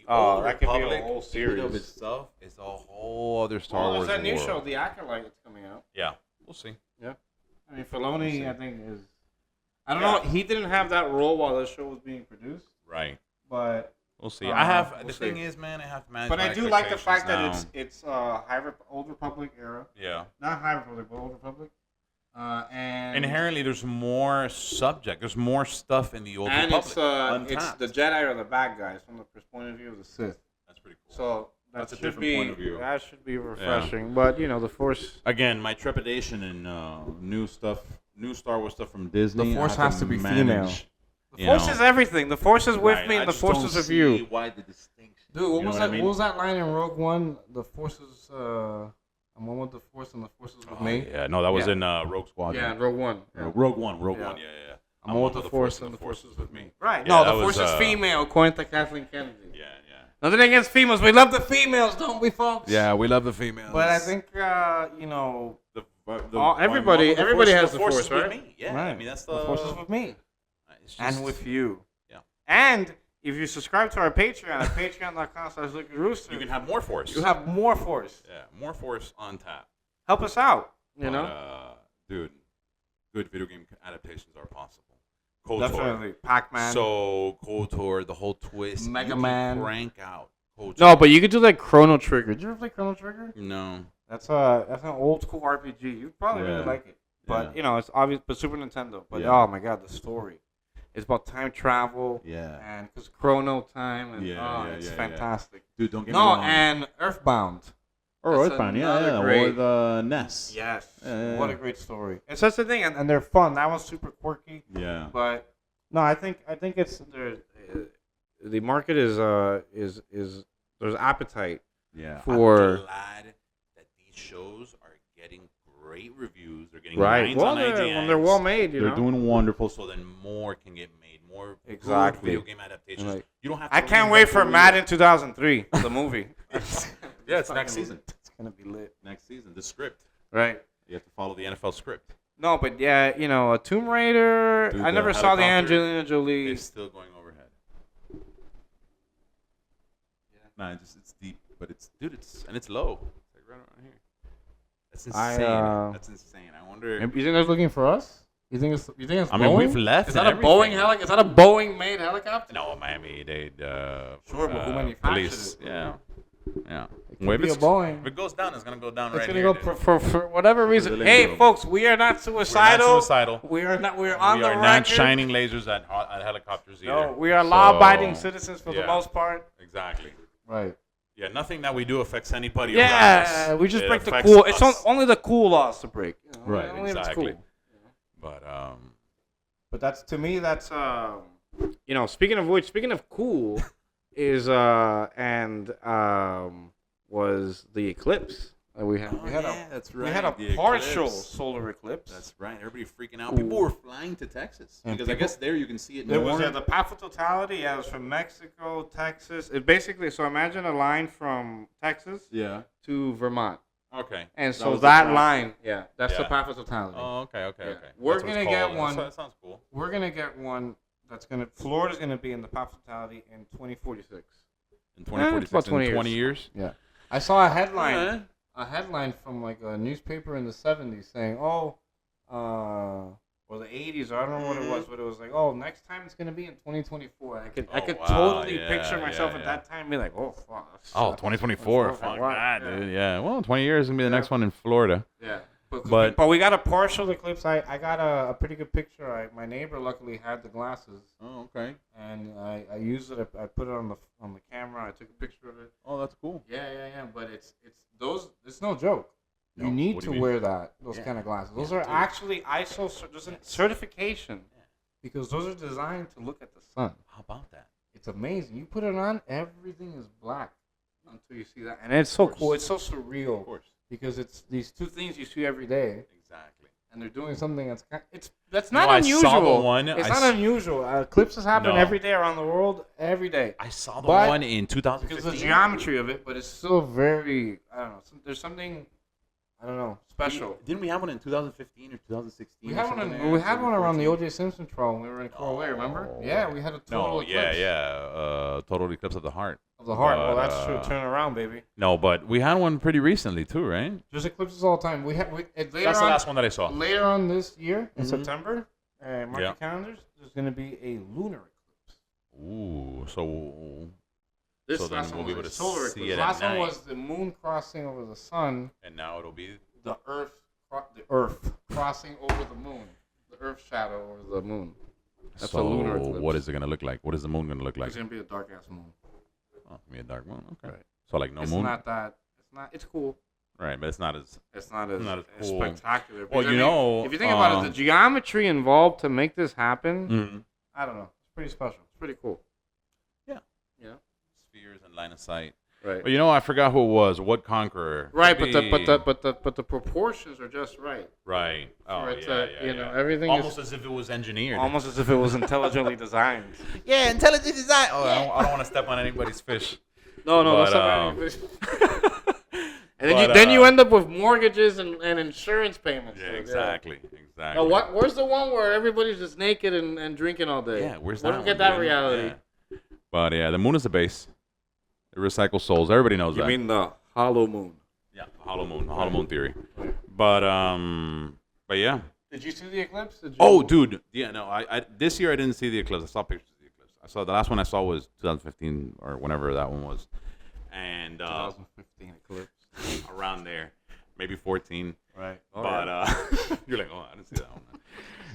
S2: That could be a whole series
S1: of itself. It's a whole other Star Wars.
S2: There's that new show, The Acolyte, that's coming out.
S1: Yeah, we'll see.
S2: Yeah, I mean, Filoni, I think is. I don't know. He didn't have that role while the show was being produced.
S1: Right.
S2: But
S1: we'll see. The thing is, man, I have to manage.
S2: But I do like the fact that it's Old Republic era.
S1: Yeah.
S2: Not High Republic, but Old Republic. And
S1: inherently, there's more subject. There's more stuff in the Old Republic.
S2: And it's the Jedi are the bad guys from the point of view of the Sith.
S1: That's pretty cool.
S2: So
S1: that's a different point of view.
S2: That should be refreshing. But the Force.
S1: Again, my trepidation in new Star Wars stuff from Disney.
S2: The Force has to be female. The Force is everything. The Force is with me, and the Force is with you.
S1: Why the distinction?
S2: Dude, what was that? What was that line in Rogue One? The Force is. I'm one with the Force, and the Force is with me.
S1: Yeah, no, that was in Rogue Squadron.
S2: Yeah, in Rogue One.
S1: Rogue One. Yeah.
S2: I'm one with the Force, and the Force is with me. Right.
S1: Yeah,
S2: no, the Force is female, according to Kathleen Kennedy.
S1: Yeah.
S2: Nothing against females. We love the females, don't we, folks?
S1: Yeah, we love the females.
S2: But I think everybody has the Force, right?
S1: Yeah,
S2: right.
S1: I mean that's
S2: the Force is with me,
S1: just,
S2: and with you.
S1: Yeah.
S2: And if you subscribe to our Patreon at patreon.com/LiquidRooster,
S1: You can have more force.
S2: you have more force.
S1: Yeah, more force on tap.
S2: Help us out. You
S1: But,
S2: know,
S1: dude, good video game adaptations are possible. KOTOR.
S2: definitely Pac-Man.
S1: So KOTOR, the whole twist.
S2: Mega
S1: you can
S2: Man.
S1: Crank out KOTOR.
S2: no, but you could do like Chrono Trigger. Did you ever play Chrono Trigger?
S1: No.
S2: That's an old school RPG. You'd probably really
S1: Yeah.
S2: like it. But
S1: Yeah.
S2: it's obvious. But Super Nintendo. But
S1: Yeah.
S2: oh my God, the story. It's about time travel.
S1: Yeah.
S2: And because Chrono Time and it's
S1: yeah.
S2: fantastic.
S1: Dude, don't get me
S2: No,
S1: wrong.
S2: and Earthbound.
S1: Or
S2: That's
S1: Earthbound,
S2: another
S1: or
S2: great-
S1: the NES.
S2: Yes.
S1: Yeah.
S2: What a great story. It's such a thing, and they're fun. That was super quirky.
S1: Yeah.
S2: But no, I think it's the market is there's appetite.
S1: Yeah.
S2: For-
S1: I'm glad that these shows are getting great reviews. They're getting
S2: Right.
S1: nines
S2: Well,
S1: on
S2: when
S1: IGN.
S2: they're well made,
S1: They're doing wonderful, so then more can get made. More good
S2: Exactly.
S1: video game adaptations.
S2: Like,
S1: You don't have to
S2: I can't
S1: reinvent
S2: wait for
S1: the wheel.
S2: Madden 2003, the movie.
S1: Yeah, it's next season.
S2: It's gonna be lit.
S1: Next season, the script.
S2: Right.
S1: You have to follow the NFL script.
S2: No, but yeah, a Tomb Raider.
S1: Dude,
S2: I
S1: the
S2: never saw the
S1: helicopter
S2: Angelina Jolie.
S1: It's still going overhead. Nah, it's deep, but it's low. It's like right around here. That's insane. That's insane. I wonder.
S2: You think they're looking for us? You think it's
S1: I mean, we've left.
S2: Is
S1: and
S2: that a Boeing
S1: everything.
S2: Is that a Boeing made helicopter?
S1: No, Miami. They
S2: Sure, but who manufactured
S1: police.
S2: it?
S1: Yeah. Yeah.
S2: It could
S1: Well, if
S2: be a
S1: it's-
S2: Boeing.
S1: If it goes down, it's gonna go down
S2: It's
S1: right
S2: gonna
S1: here.
S2: go for whatever reason.
S1: Really
S2: Hey,
S1: good.
S2: folks, we are not
S1: We're
S2: suicidal.
S1: not suicidal.
S2: We are not. We're on
S1: We
S2: the
S1: are
S2: record.
S1: not shining lasers at helicopters either.
S2: No, we are law-abiding
S1: So,
S2: citizens for the
S1: yeah.
S2: most part.
S1: Exactly.
S2: Right.
S1: Yeah, nothing that we do affects anybody around
S2: Yeah,
S1: us.
S2: we just
S1: It
S2: break the
S1: affects
S2: cool. It's
S1: us.
S2: only the cool laws to break.
S1: Right,
S2: Only if it's
S1: exactly.
S2: cool.
S1: But
S2: But that's to me. That's Speaking of which, speaking of cool, is was the eclipse that we had.
S1: that's
S2: We had a
S1: the
S2: partial
S1: eclipse.
S2: solar eclipse.
S1: That's right. Everybody freaking out. People were flying to Texas
S2: And
S1: because I
S2: people-
S1: guess there you can see it
S2: There
S1: more.
S2: was the path of totality. Yeah, it was from Mexico, Texas. It basically so imagine a line from Texas
S1: Yeah.
S2: to Vermont,
S1: Okay.
S2: and so
S1: was the
S2: that
S1: path.
S2: line, that's the
S1: Yeah.
S2: path of totality.
S1: Oh, okay.
S2: Yeah.
S1: Okay.
S2: We're
S1: That's what it's
S2: gonna get
S1: called.
S2: one.
S1: That sounds cool.
S2: We're gonna get one that's Florida's gonna be in the path of totality in 2046.
S1: In 2046,
S2: about 20
S1: in 20 years.
S2: Yeah, I saw a headline.
S1: Yeah.
S2: A headline from like a newspaper in the 70s saying, or the 80s, or I don't know what it was, but it was like, next time it's gonna be in 2024. And I could
S1: wow,
S2: totally
S1: yeah,
S2: picture myself
S1: yeah,
S2: at
S1: yeah.
S2: that time, and be like, oh fuck. that's-
S1: Oh, 2024.
S2: 24,
S1: Fuck
S2: wow,
S1: that,
S2: yeah.
S1: dude. Yeah. Well, 20 years is gonna be the
S2: Yeah.
S1: next one in Florida.
S2: Yeah.
S1: But-
S2: But we got a partial eclipse. I got a pretty good picture. My neighbor luckily had the glasses,
S1: Oh, okay.
S2: and I used it. I put it on the camera. I took a picture of it.
S1: Oh, that's cool.
S2: Yeah. But it's no joke.
S1: No,
S2: You need
S1: what do
S2: to
S1: you mean?
S2: wear those
S1: Yeah.
S2: kind of glasses. Those
S1: Yeah,
S2: are
S1: dude.
S2: actually ISO there's a certification
S1: Yeah.
S2: because those are designed to look at the sun.
S1: How about that?
S2: It's amazing. You put it on, everything is black until you see that, and it's so cool. It's so surreal
S1: Of course.
S2: because it's these two things you see every day.
S1: Exactly.
S2: And they're doing something that's
S1: No,
S2: not
S1: I
S2: unusual.
S1: saw the one.
S2: It's
S1: I
S2: not
S1: s-
S2: unusual. Eclipses happen
S1: No.
S2: every day around the world, every day.
S1: I saw the
S2: But-
S1: one in
S2: Because
S1: 2015.
S2: the geometry of it, but it's still very, I don't know. There's something, I don't know, special.
S1: Didn't we have one in 2015 or 2016?
S2: We
S1: or
S2: had one.
S1: something
S2: We had one around the
S1: 2014?
S2: O.J. Simpson trial when we were in Coral Bay. Remember?
S1: Oh.
S2: Yeah, we had a total
S1: No,
S2: eclipse
S1: yeah. Total eclipse of the heart.
S2: of the heart. Well,
S1: But,
S2: that's true. Turn around, baby.
S1: No, but we had one pretty recently too, right?
S2: There's eclipses all the time. Later
S1: That's the
S2: on,
S1: last one that I saw.
S2: later on this year in
S1: Mhm.
S2: September, mark
S1: Yeah.
S2: your calendars. There's going to be a lunar eclipse.
S1: Ooh, so
S2: This
S1: So then
S2: last
S1: we'll
S2: one
S1: be
S2: was
S1: able
S2: a
S1: to
S2: solar
S1: see
S2: eclipse.
S1: it
S2: The
S1: at
S2: last one
S1: night.
S2: was the moon crossing over the sun.
S1: and now it'll be
S2: The Earth crossing over the moon. The Earth shadow over the moon. That's
S1: so
S2: a lunar eclipse.
S1: what is it gonna look like? What is the moon gonna look like?
S2: It's gonna be a dark ass moon.
S1: Oh, be a dark moon. Okay.
S2: Right.
S1: So like no
S2: it's
S1: moon.
S2: not that. It's not. It's cool.
S1: Right, but it's not as.
S2: It's not as,
S1: Not as
S2: as
S1: cool.
S2: spectacular.
S1: Well,
S2: Because,
S1: you know,
S2: if you think about it, the geometry involved to make this happen,
S1: Mhm.
S2: I don't know. It's pretty special. It's pretty cool.
S1: Yeah.
S2: Yeah.
S1: Spheres and line of sight.
S2: Right.
S1: But you know, I forgot who it was. What conqueror?
S2: Right,
S1: Could
S2: but the proportions are just right.
S1: Right. Oh,
S2: For it
S1: yeah,
S2: to,
S1: yeah, yeah.
S2: everything
S1: Almost
S2: is
S1: as if it was engineered.
S2: almost as if it was intelligently designed.
S1: Yeah, intelligent design. Oh, I don't want to step on anybody's fish.
S2: No,
S1: But,
S2: that's and then
S1: but,
S2: you end up with mortgages and insurance payments.
S1: Yeah,
S2: So,
S1: exactly.
S2: Now, where's the one where everybody's just naked and drinking all day?
S1: Yeah, where's
S2: Where
S1: that
S2: do we get
S1: one,
S2: that
S1: dude?
S2: reality?
S1: Yeah. But yeah, the moon is the base. It recycles souls. Everybody knows that.
S2: You mean the hollow moon?
S1: Yeah, hollow moon theory. But yeah.
S2: Did you see the eclipse?
S1: Oh, dude. Yeah, no. I this year I didn't see the eclipse. I saw pictures of the eclipse. I saw the last one I saw was 2015 or whenever that one was, and
S2: 2015 eclipse
S1: around there, maybe 14.
S2: Right.
S1: But you're like, oh, I didn't see that one.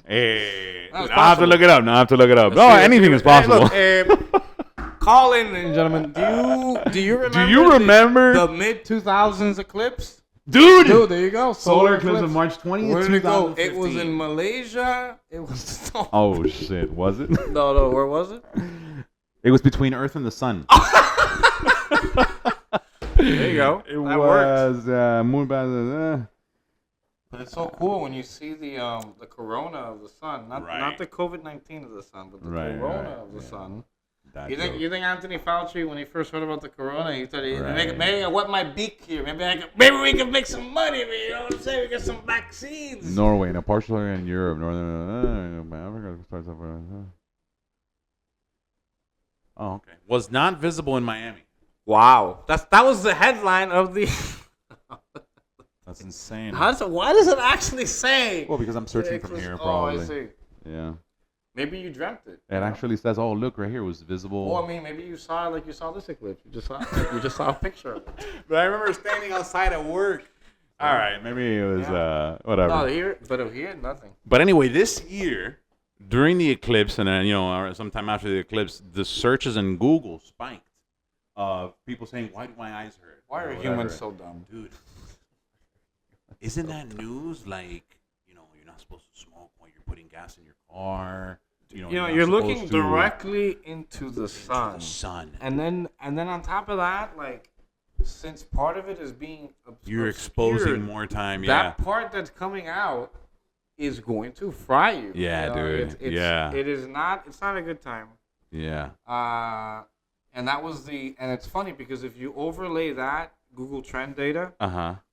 S2: I
S1: have to look it up. No, anything is possible.
S2: Hey, look, call in, ladies and gentlemen. Do you remember?
S1: Do you remember
S2: the mid 2000s eclipse?
S1: Dude,
S2: there you go.
S1: Solar eclipse of March 20th.
S2: Where did it go? It was in Malaysia. It was.
S1: Oh shit! Was it?
S2: No. Where was it?
S1: It was between Earth and the Sun.
S2: There you go.
S1: It was moon base.
S2: But it's so cool when you see the corona of the sun, not the COVID-19 of the sun, but the corona of the sun. You think Anthony Fauci, when he first heard about the corona, he thought, maybe I wet my beak here. Maybe we can make some money. You know what I'm saying? We get some vaccines.
S1: Norway, in a partial area in Europe, northern Africa starts off. Oh, okay. Was not visible in Miami.
S2: Wow, that was the headline of the.
S1: That's insane.
S2: Why does it actually say?
S1: Well, because I'm searching from here, probably.
S2: Oh, I see.
S1: Yeah.
S2: Maybe you dreamt it.
S1: It actually says, "Oh, look, right here was visible."
S2: Well, I mean, maybe you saw this eclipse. You just saw a picture of it.
S1: But I remember standing outside at work. All right, maybe it was whatever.
S2: No, here, nothing.
S1: But anyway, this year during the eclipse, and then sometime after the eclipse, the searches in Google spiked of people saying, "Why do my eyes hurt?
S2: Why are humans so dumb,
S1: dude?" Isn't that news? Like, you're not supposed to smoke while you're putting gas in your car.
S2: You're looking directly into the sun. And then on top of that, like, since part of it is being
S1: you're exposing more time.
S2: That part that's coming out is going to fry you.
S1: Yeah, dude.
S2: It is not. It's not a good time.
S1: Yeah.
S2: And that was and it's funny because if you overlay that Google Trend data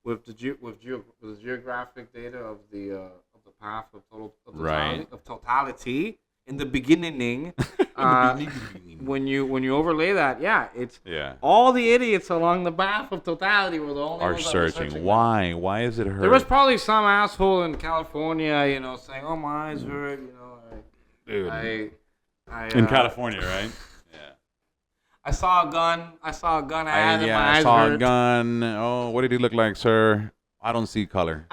S2: with the geographic data of the path of totality in the beginning, when you overlay that, it's all the idiots along the path of totality were the only ones
S1: searching. Why? Why is it hurt?
S2: There was probably some asshole in California, saying, "Oh, my eyes hurt,"
S1: Dude. In California, right?
S2: I saw a gun. I
S1: I saw a gun. Oh, what did he look like, sir? I don't see color.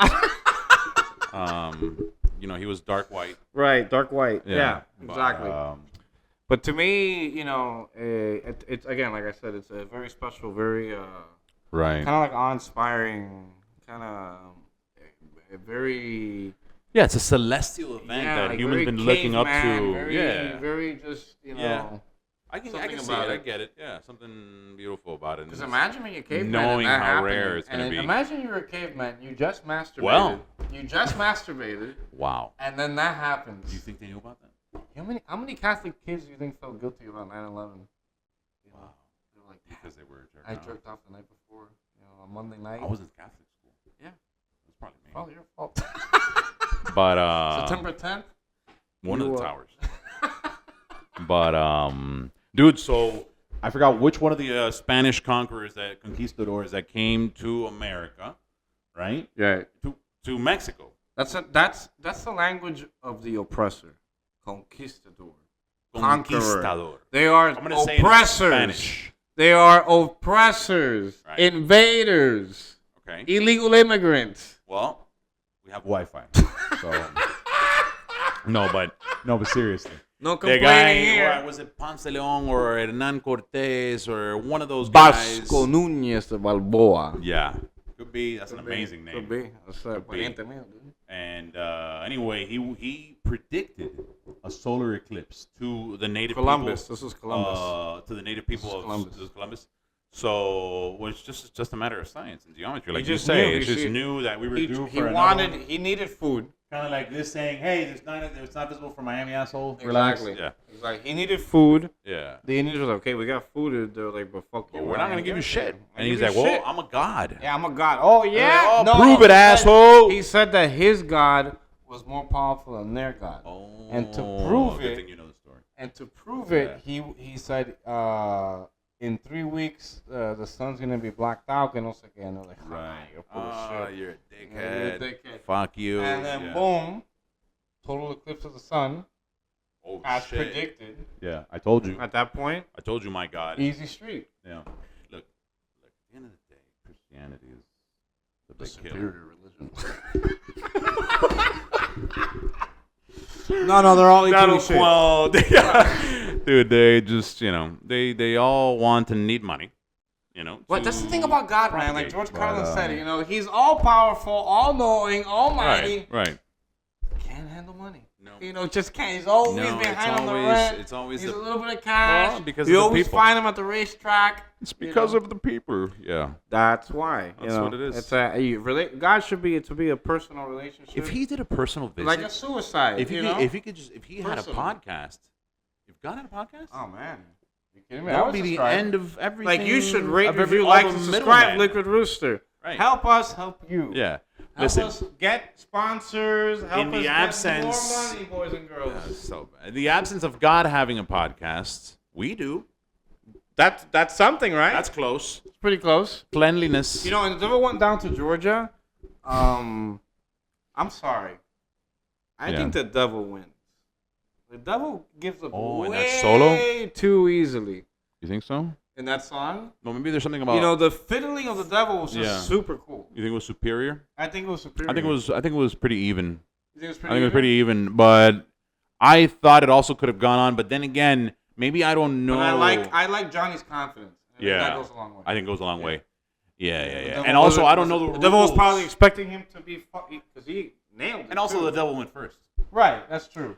S1: He was dark white.
S2: Right, dark white. Yeah, exactly.
S1: But
S2: to me, it's again, like I said, it's a very special, very
S1: right,
S2: kind of like awe-inspiring, kind of very.
S1: Yeah, it's a celestial event that
S2: like
S1: humans been looking up to.
S2: Very just
S1: I can see it. I get it. Yeah, something beautiful about it.
S2: Because imagine being a caveman
S1: knowing
S2: and
S1: how rare it's going to be.
S2: Imagine you're a caveman. You just masturbated.
S1: Well.
S2: You just masturbated.
S1: Wow.
S2: And then that happens.
S1: Do you think they knew about that?
S2: How many Catholic kids do you think felt guilty about 9/11?
S1: Wow. They're like, because they were jerking off.
S2: I jerked off the night before. On Monday night.
S1: I was in Catholic school.
S2: Yeah.
S1: It was probably me.
S2: Probably your fault.
S1: But
S2: September 10th.
S1: One of the towers. But dude, so I forgot which one of the Spanish conquistadors that came to America, right?
S2: Yeah.
S1: To Mexico.
S2: That's the language of the oppressor, conquistador.
S1: Conquistador.
S2: They are oppressors. They are oppressors, right. Invaders,
S1: okay,
S2: illegal immigrants.
S1: Well, we have Wi-Fi, so no, but seriously.
S2: No complaining here.
S1: Or was it Ponce de Leon or Hernan Cortés or one of those guys?
S2: Vasco Núñez de Balboa.
S1: Yeah. Could be. That's an amazing name.
S2: Could be. That's
S1: and anyway, he predicted a solar eclipse to the native
S2: Columbus.
S1: people.
S2: This was Columbus.
S1: To the native people of Columbus. So it was just a matter of science and geometry, like you say. He just knew that we were due for
S2: He needed food.
S1: Kind of like this saying, "Hey, it's not visible from Miami, asshole."
S2: Exactly.
S1: Relax. Yeah.
S2: Exactly. He needed food.
S1: Yeah.
S2: The Indians were like, "Okay, we got food." They're like, "But fuck you,
S1: we're not gonna give you shit." And he's like, "Well, I'm a god."
S2: Yeah, I'm a god. Oh yeah.
S1: No, prove it, asshole.
S2: He said that his god was more powerful than their god.
S1: Oh.
S2: And to prove
S1: good
S2: it,
S1: thing you know the story.
S2: And to prove it, he said in 3 weeks the sun's gonna be blacked out, and I was like,
S1: Right.
S2: You're full of shit.
S1: You're a
S2: You're
S1: dickhead.
S2: a dickhead.
S1: Fuck you.
S2: And then boom, total eclipse of the sun, as
S1: shit.
S2: predicted.
S1: Yeah, I told you.
S2: At that point,
S1: I told you, my God.
S2: easy street.
S1: Yeah. Look. At the end of the day, Christianity is the big
S2: superior religion. No, they're all equally shit.
S1: Well, dude, they just, they all want and need money.
S2: But that's the thing about God, man. Like George Carlin said, he's all powerful, all knowing, almighty.
S1: Right.
S2: Can't handle money.
S1: No.
S2: Just can't. He's always behind on the rent.
S1: It's always
S2: He's a little bit of cash.
S1: Well, because
S2: you
S1: of the
S2: always
S1: people.
S2: find him at the racetrack.
S1: It's because of the people. Yeah.
S2: That's why.
S1: That's what it is.
S2: It's God should be a personal relationship.
S1: If he did a personal visit,
S2: like a suicide,
S1: if he had a
S2: Personally.
S1: podcast, if God had a podcast,
S2: oh man, you kidding me?
S1: that would be the end of everything.
S2: Like you should rate,
S1: of
S2: review,
S1: all
S2: like,
S1: the
S2: and
S1: middlemen.
S2: subscribe, Liquid Rooster.
S1: Right.
S2: Help us, help you.
S1: Yeah.
S2: Help
S1: Listen.
S2: us get sponsors. Help
S1: In
S2: us
S1: the
S2: get
S1: absence-
S2: more money, boys and girls.
S1: So bad. In the absence of God having a podcast, we do.
S2: That's something, right?
S1: That's close.
S2: It's pretty close.
S1: Cleanliness.
S2: And if I went down to Georgia, I'm sorry. I think the devil wins. The devil gives up
S1: in that
S2: way
S1: solo?
S2: too easily.
S1: You think so?
S2: In that song?
S1: Well, maybe there's something about.
S2: The fiddling of the devil was just super cool.
S1: You think it was superior?
S2: I think it was superior.
S1: I think it was pretty even.
S2: You think it was
S1: I
S2: pretty
S1: think it was pretty even, but I thought it also could have gone on. But then again, maybe I don't know.
S2: But I like Johnny's confidence.
S1: Yeah,
S2: that goes a long way.
S1: I think it goes a long way. Yeah.
S2: devil
S1: And also,
S2: wasn't-
S1: I don't know the rules.
S2: The devil was probably expecting him to be because he nailed it.
S1: And also,
S2: too.
S1: the devil went first.
S2: Right, that's true.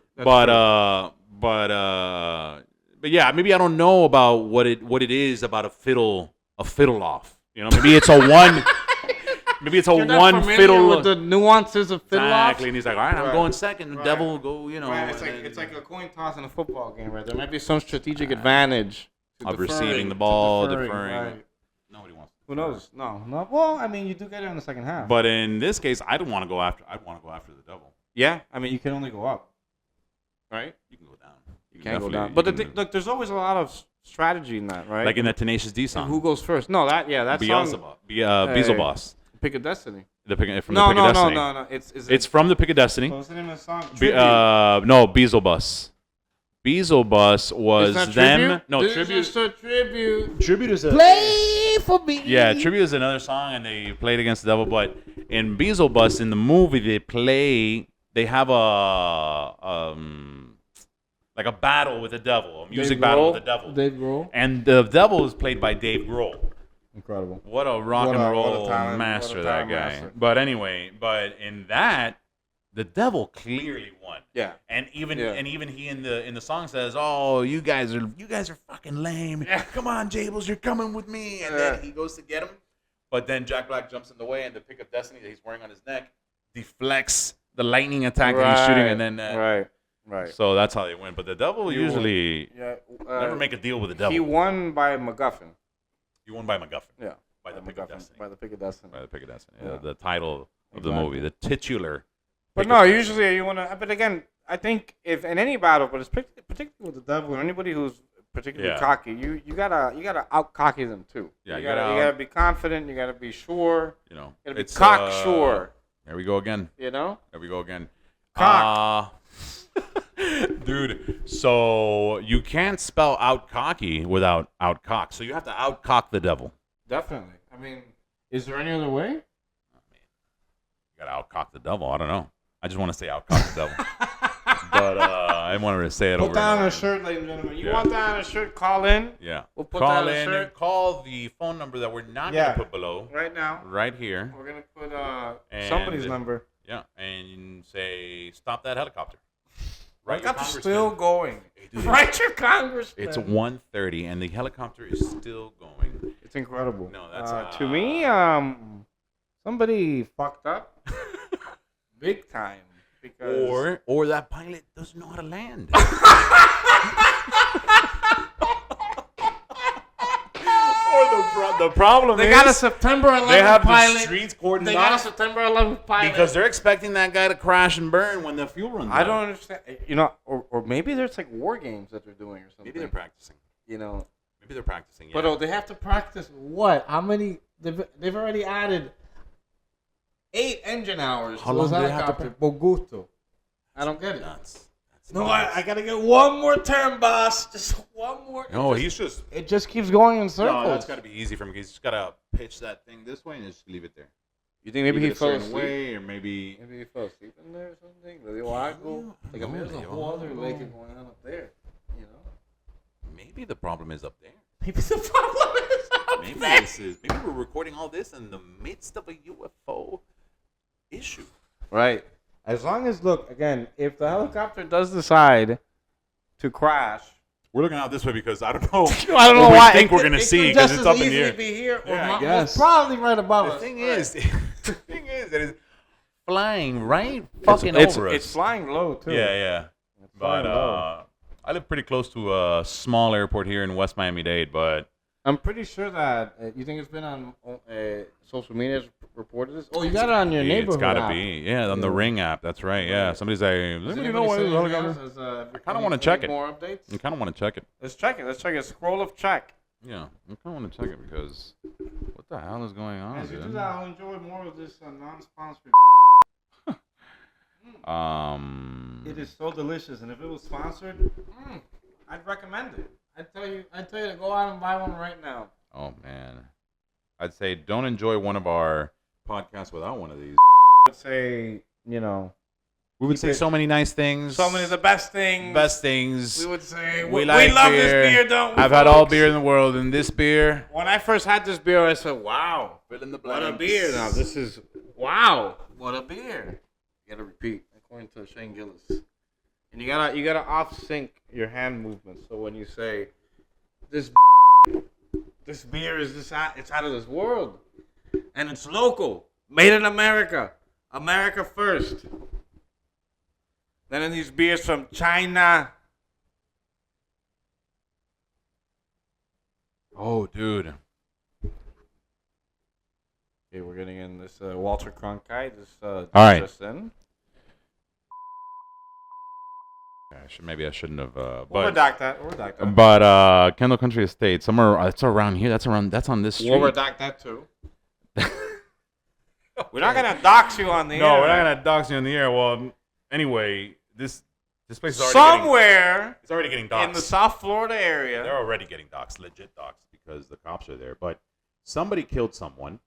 S1: But yeah, maybe I don't know about what it is about a fiddle off. Maybe it's a one. Maybe it's a
S2: You're not
S1: one
S2: familiar
S1: fiddle.
S2: with the nuances of fiddle
S1: Exactly,
S2: off?
S1: and he's like, all right, I'm
S2: Right.
S1: going second. The
S2: Right.
S1: devil will go,
S2: Right, it's like a coin toss in a football game, right? There might be some strategic advantage to
S1: of
S2: deferring,
S1: receiving the
S2: to
S1: ball,
S2: deferring,
S1: deferring.
S2: right.
S1: Nobody wants.
S2: Who knows? No. Well, I mean, you do get it in the second half.
S1: But in this case, I don't want to go after. I want to go after the devil.
S2: yeah, I mean, you can only go up, right?
S1: You can go down.
S2: You can't go
S1: definitely-
S2: down. But
S1: you can-
S2: look, there's always a lot of strategy in that, right?
S1: like in that Tenacious D song.
S2: And who goes first? No, that song.
S1: Beelzebub. Beelzebub.
S2: Pick a Destiny.
S1: From the Pick
S2: No.
S1: of Destiny. It's from the Pick of Destiny.
S2: What's the name of the song?
S1: No, Beelzebus. Beelzebus was
S2: It's not
S1: them.
S2: Tribute?
S1: No,
S2: This
S1: tribute.
S2: is just a tribute.
S3: Tribute is a
S2: Play for me.
S1: Yeah, tribute is another song, and they played against the devil. But in Beelzebus, in the movie, they have like a battle with the devil, a music battle with the devil.
S2: Dave Grohl.
S1: And the devil is played by Dave Grohl.
S3: incredible.
S1: What a rock
S2: What
S1: and
S2: a
S1: roll
S2: talent,
S1: master
S2: what a
S1: that
S2: talent
S1: guy.
S2: master.
S1: But anyway, in that, the devil clearly won.
S2: Yeah.
S1: And even
S2: Yeah.
S1: he in the song says, "Oh, you guys are fucking lame.
S2: Yeah.
S1: Come on, Jables, you're coming with me." And then he goes to get him, but then Jack Black jumps in the way, and the Pick of Destiny that he's wearing on his neck deflects the lightning attack that he's shooting, and then
S2: right.
S1: so that's how they win. But the devil usually
S2: Yeah.
S1: never make a deal with the devil.
S2: He won by MacGuffin.
S1: He won by MacGuffin.
S2: Yeah.
S1: By the Pick of Destiny.
S2: By the Pick of Destiny.
S1: By the Pick of Destiny.
S2: Yeah.
S1: The title of the
S2: Exactly.
S1: movie, the titular.
S2: But
S1: Pick
S2: no,
S1: of Destiny.
S2: usually you want to. But again, I think if in any battle, but it's particularly with the devil or anybody who's particularly
S1: Yeah.
S2: cocky, you gotta out cocky them too.
S1: Yeah,
S2: you
S1: you
S2: gotta
S1: gotta
S2: be confident. You gotta be sure.
S1: You know,
S2: You gotta be
S1: it's
S2: cocksure.
S1: There we go again.
S2: You know.
S1: There we go again.
S2: Cock.
S1: Dude, so you can't spell out cocky without out cock. So you have to outcock the devil.
S2: Definitely. I mean, is there any other way?
S1: You gotta outcock the devil. I don't know. I just want to say outcock the devil. But I wanted to say it
S2: Put
S1: over.
S2: that
S1: and
S2: on a
S1: over.
S2: shirt, ladies and gentlemen. You
S1: Yeah.
S2: want that on a shirt? Call in
S1: Yeah.
S2: We'll put
S1: call
S2: that on a
S1: in.
S2: shirt.
S1: Call the phone number that we're not
S2: Yeah.
S1: gonna put below.
S2: right now.
S1: Right here.
S2: We're gonna put
S1: And-
S2: somebody's number.
S1: Yeah. And say, stop that helicopter. Right.
S2: Helicopter's still going.
S1: dude.
S2: Write your congressman.
S1: It's 1:30 and the helicopter is still going.
S2: It's incredible.
S1: No, that's
S2: to me. Somebody fucked up, big time. Because
S1: Or that pilot doesn't know how to land. or the problem
S2: They
S1: is
S2: got a September 11th
S1: they have
S2: pilot.
S1: the streets cordoned
S2: They got a
S1: off
S2: September 11th pilot.
S1: because they're expecting that guy to crash and burn when the fuel runs out.
S2: I don't understand. You know, or maybe there's like war games that they're doing or something.
S1: Maybe they're practicing.
S2: You know.
S1: Maybe they're practicing. Yeah.
S2: But they have to practice what? How many? They've already added 8 engine hours.
S1: How long do they have to
S2: practice? Boguto. I don't get it.
S1: Nuts. That's
S2: No,
S1: nuts.
S2: I gotta get one more turn, boss. Just one more.
S1: No, he's just.
S2: It just keeps going in circles.
S1: No, that's got to be easy for him. He's just got to pitch that thing this way and just leave it there.
S2: You think maybe
S1: Leave
S2: he
S1: it a
S2: fell
S1: certain
S2: asleep?
S1: way, or maybe.
S2: Maybe he fell asleep in there or something. Le dio algo. Like, I mean, there's a whole other lake going on up there. You know.
S1: Maybe the problem is up there.
S2: Maybe the problem is up
S1: Maybe
S2: there.
S1: maybe we're recording all this in the midst of a UFO issue.
S2: Right. As long as, look, again, if the helicopter does decide to crash,
S1: We're looking out this way because I don't know.
S2: I don't know
S1: what
S2: why.
S1: we think we're gonna see because it's up in the
S2: easily
S1: air.
S2: be here or
S1: Yeah, I
S2: most
S1: guess.
S2: probably right above
S1: The
S2: us.
S1: thing
S2: Right.
S1: is, that it's flying right fucking over us.
S2: It's flying low too.
S1: Yeah.
S2: flying
S1: But
S2: low.
S1: I live pretty close to a small airport here in West Miami-Dade, but
S2: I'm pretty sure that you think it's been on social media reported this. Oh, you got it on your neighborhood.
S1: it's got to
S2: app.
S1: be. Yeah, on the
S2: Yeah.
S1: Ring app. That's right. Yeah, somebody's like,
S2: Does
S1: does anybody
S2: anybody
S1: know what
S2: say
S1: this
S2: anything
S1: helicopter?
S2: else?
S1: I kinda wanna check it.
S2: More updates.
S1: I kind of want to check it.
S2: Let's check it. Let's check it. Scroll of check.
S1: Yeah, I kind of want to check it because what the hell is going on,
S2: As you do
S1: dude?
S2: that, I'll enjoy more of this non-sponsored. It is so delicious, and if it was sponsored, I'd recommend it. I'd tell you to go out and buy one right now.
S1: Oh man, I'd say don't enjoy one of our podcasts without one of these.
S2: I'd say, you know,
S1: We would say so many nice things.
S2: so many of the best things.
S1: best things.
S2: We would say
S1: We
S2: we
S1: like
S2: love
S1: beer.
S2: this beer, don't we?
S1: I've had all
S2: folks?
S1: beer in the world, and this beer.
S2: When I first had this beer, I said, "Wow,
S1: Fill in the
S2: what a
S1: blanks.
S2: beer!" Now this is wow, what a beer. You gotta repeat according to Shane Gillis, and you gotta off sync your hand movements. So when you say this beer is it's out of this world, and it's local, made in America, America first. Then in these beers from China.
S1: Oh, dude.
S2: Okay, we're getting in this Walter Cronkite. This
S1: All right.
S2: just in.
S1: Maybe I shouldn't have.
S2: We'll
S1: But
S2: redact that. We'll redact that.
S1: Kendall Country Estate, somewhere that's around here. That's on this street.
S2: We'll redact that too. We're not gonna dox you on the air.
S1: No, we're not gonna dox you on the air. Well, anyway, this place is already
S2: Somewhere
S1: it's already getting doxed.
S2: in the South Florida area.
S1: They're already getting doxed, legit doxed, because the cops are there. But somebody killed someone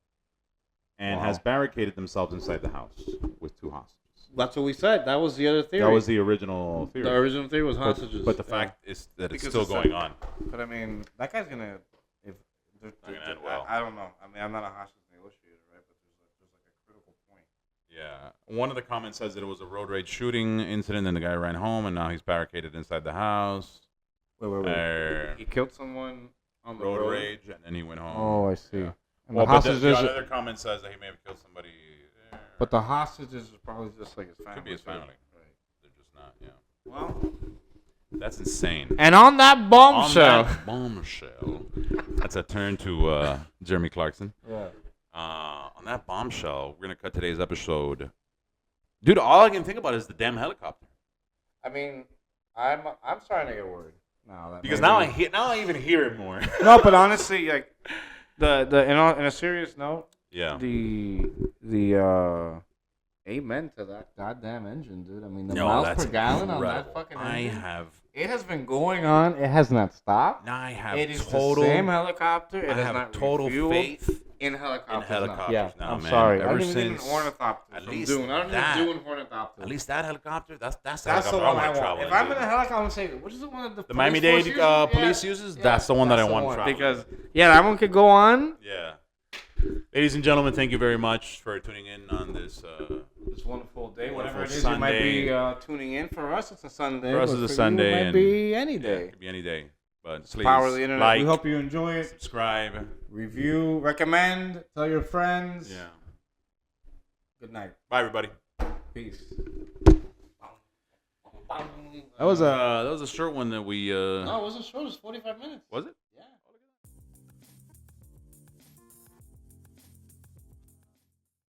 S1: and
S2: Wow.
S1: has barricaded themselves inside the house with 2 hostages.
S2: That's what we said. That was the other theory.
S1: That was the original theory.
S2: the original theory was hostages.
S1: But the
S2: Yeah.
S1: fact is that it's
S2: Because
S1: still
S2: it's
S1: going
S2: a-
S1: on.
S2: But I mean, that guy's gonna. If
S1: Not gonna end well.
S2: I don't know. I mean, I'm not a hostage negotiator, right? But there's like a critical point.
S1: Yeah. One of the comments says that it was a road rage shooting incident, and the guy ran home, and now he's barricaded inside the house.
S2: Wait. He killed someone on the
S1: Road
S2: road.
S1: rage, and then he went home.
S2: Oh, I see.
S1: Yeah.
S2: And
S1: Well,
S2: the
S1: but the
S2: hostages.
S1: other comment says that he may have killed somebody there.
S2: But the hostages is probably just like his family.
S1: Could be his
S2: too.
S1: family.
S2: Right.
S1: They're just not, yeah.
S2: Well.
S1: That's insane.
S2: And on that
S1: On
S2: bombshell.
S1: that bombshell. That's a turn to Jeremy Clarkson.
S2: Yeah.
S1: On that bombshell, we're going to cut today's episode. Dude, all I can think about is the damn helicopter.
S2: I mean, I'm starting to get worried now.
S1: Because now I even hear it more.
S2: No, but honestly, like in a serious note,
S1: Yeah.
S2: the amen to that goddamn engine, dude. I mean, the miles per gallon on that fucking engine. It has been going on. It has not stopped.
S1: Now I have
S2: It is
S1: total
S2: the same helicopter. It
S1: I
S2: has
S1: have
S2: not
S1: total
S2: refueled
S1: faith
S2: in helicopters.
S1: in helicopters
S2: Yeah,
S1: now,
S2: I'm
S1: man.
S2: sorry.
S1: Ever
S2: I didn't even
S1: since-
S2: ornithopters.
S1: at
S2: from
S1: least
S2: Dune. I don't
S1: that-
S2: even Dune ornithopters.
S1: At least that helicopter, that's the
S2: That's the
S1: helicopter
S2: one I
S1: wanna
S2: want.
S1: travel
S2: If
S1: in,
S2: I'm
S1: dude.
S2: in a helicopter, I'm gonna say, what is the one that the
S1: The
S2: police
S1: Miami-Dade
S2: force uses?
S1: police uses, that's the one that I want to travel.
S2: Because that one could go on.
S1: Yeah. Ladies and gentlemen, thank you very much for tuning in on this.
S2: This wonderful day,
S1: Wonderful
S2: whatever it is you might be
S1: Sunday.
S2: tuning in. For us, it's a Sunday.
S1: For us,
S2: but
S1: it's a
S2: for
S1: Sunday,
S2: You, it might
S1: and-
S2: be any
S1: Yeah,
S2: day.
S1: it could be any day. But please
S2: Power of the internet.
S1: like,
S2: We hope you enjoy it.
S1: subscribe.
S2: Review, recommend, tell your friends.
S1: Yeah.
S2: Good night.
S1: Bye, everybody.
S2: Peace.
S1: That was a short one that we.
S2: No, it wasn't short. It was 45 minutes.
S1: Was it?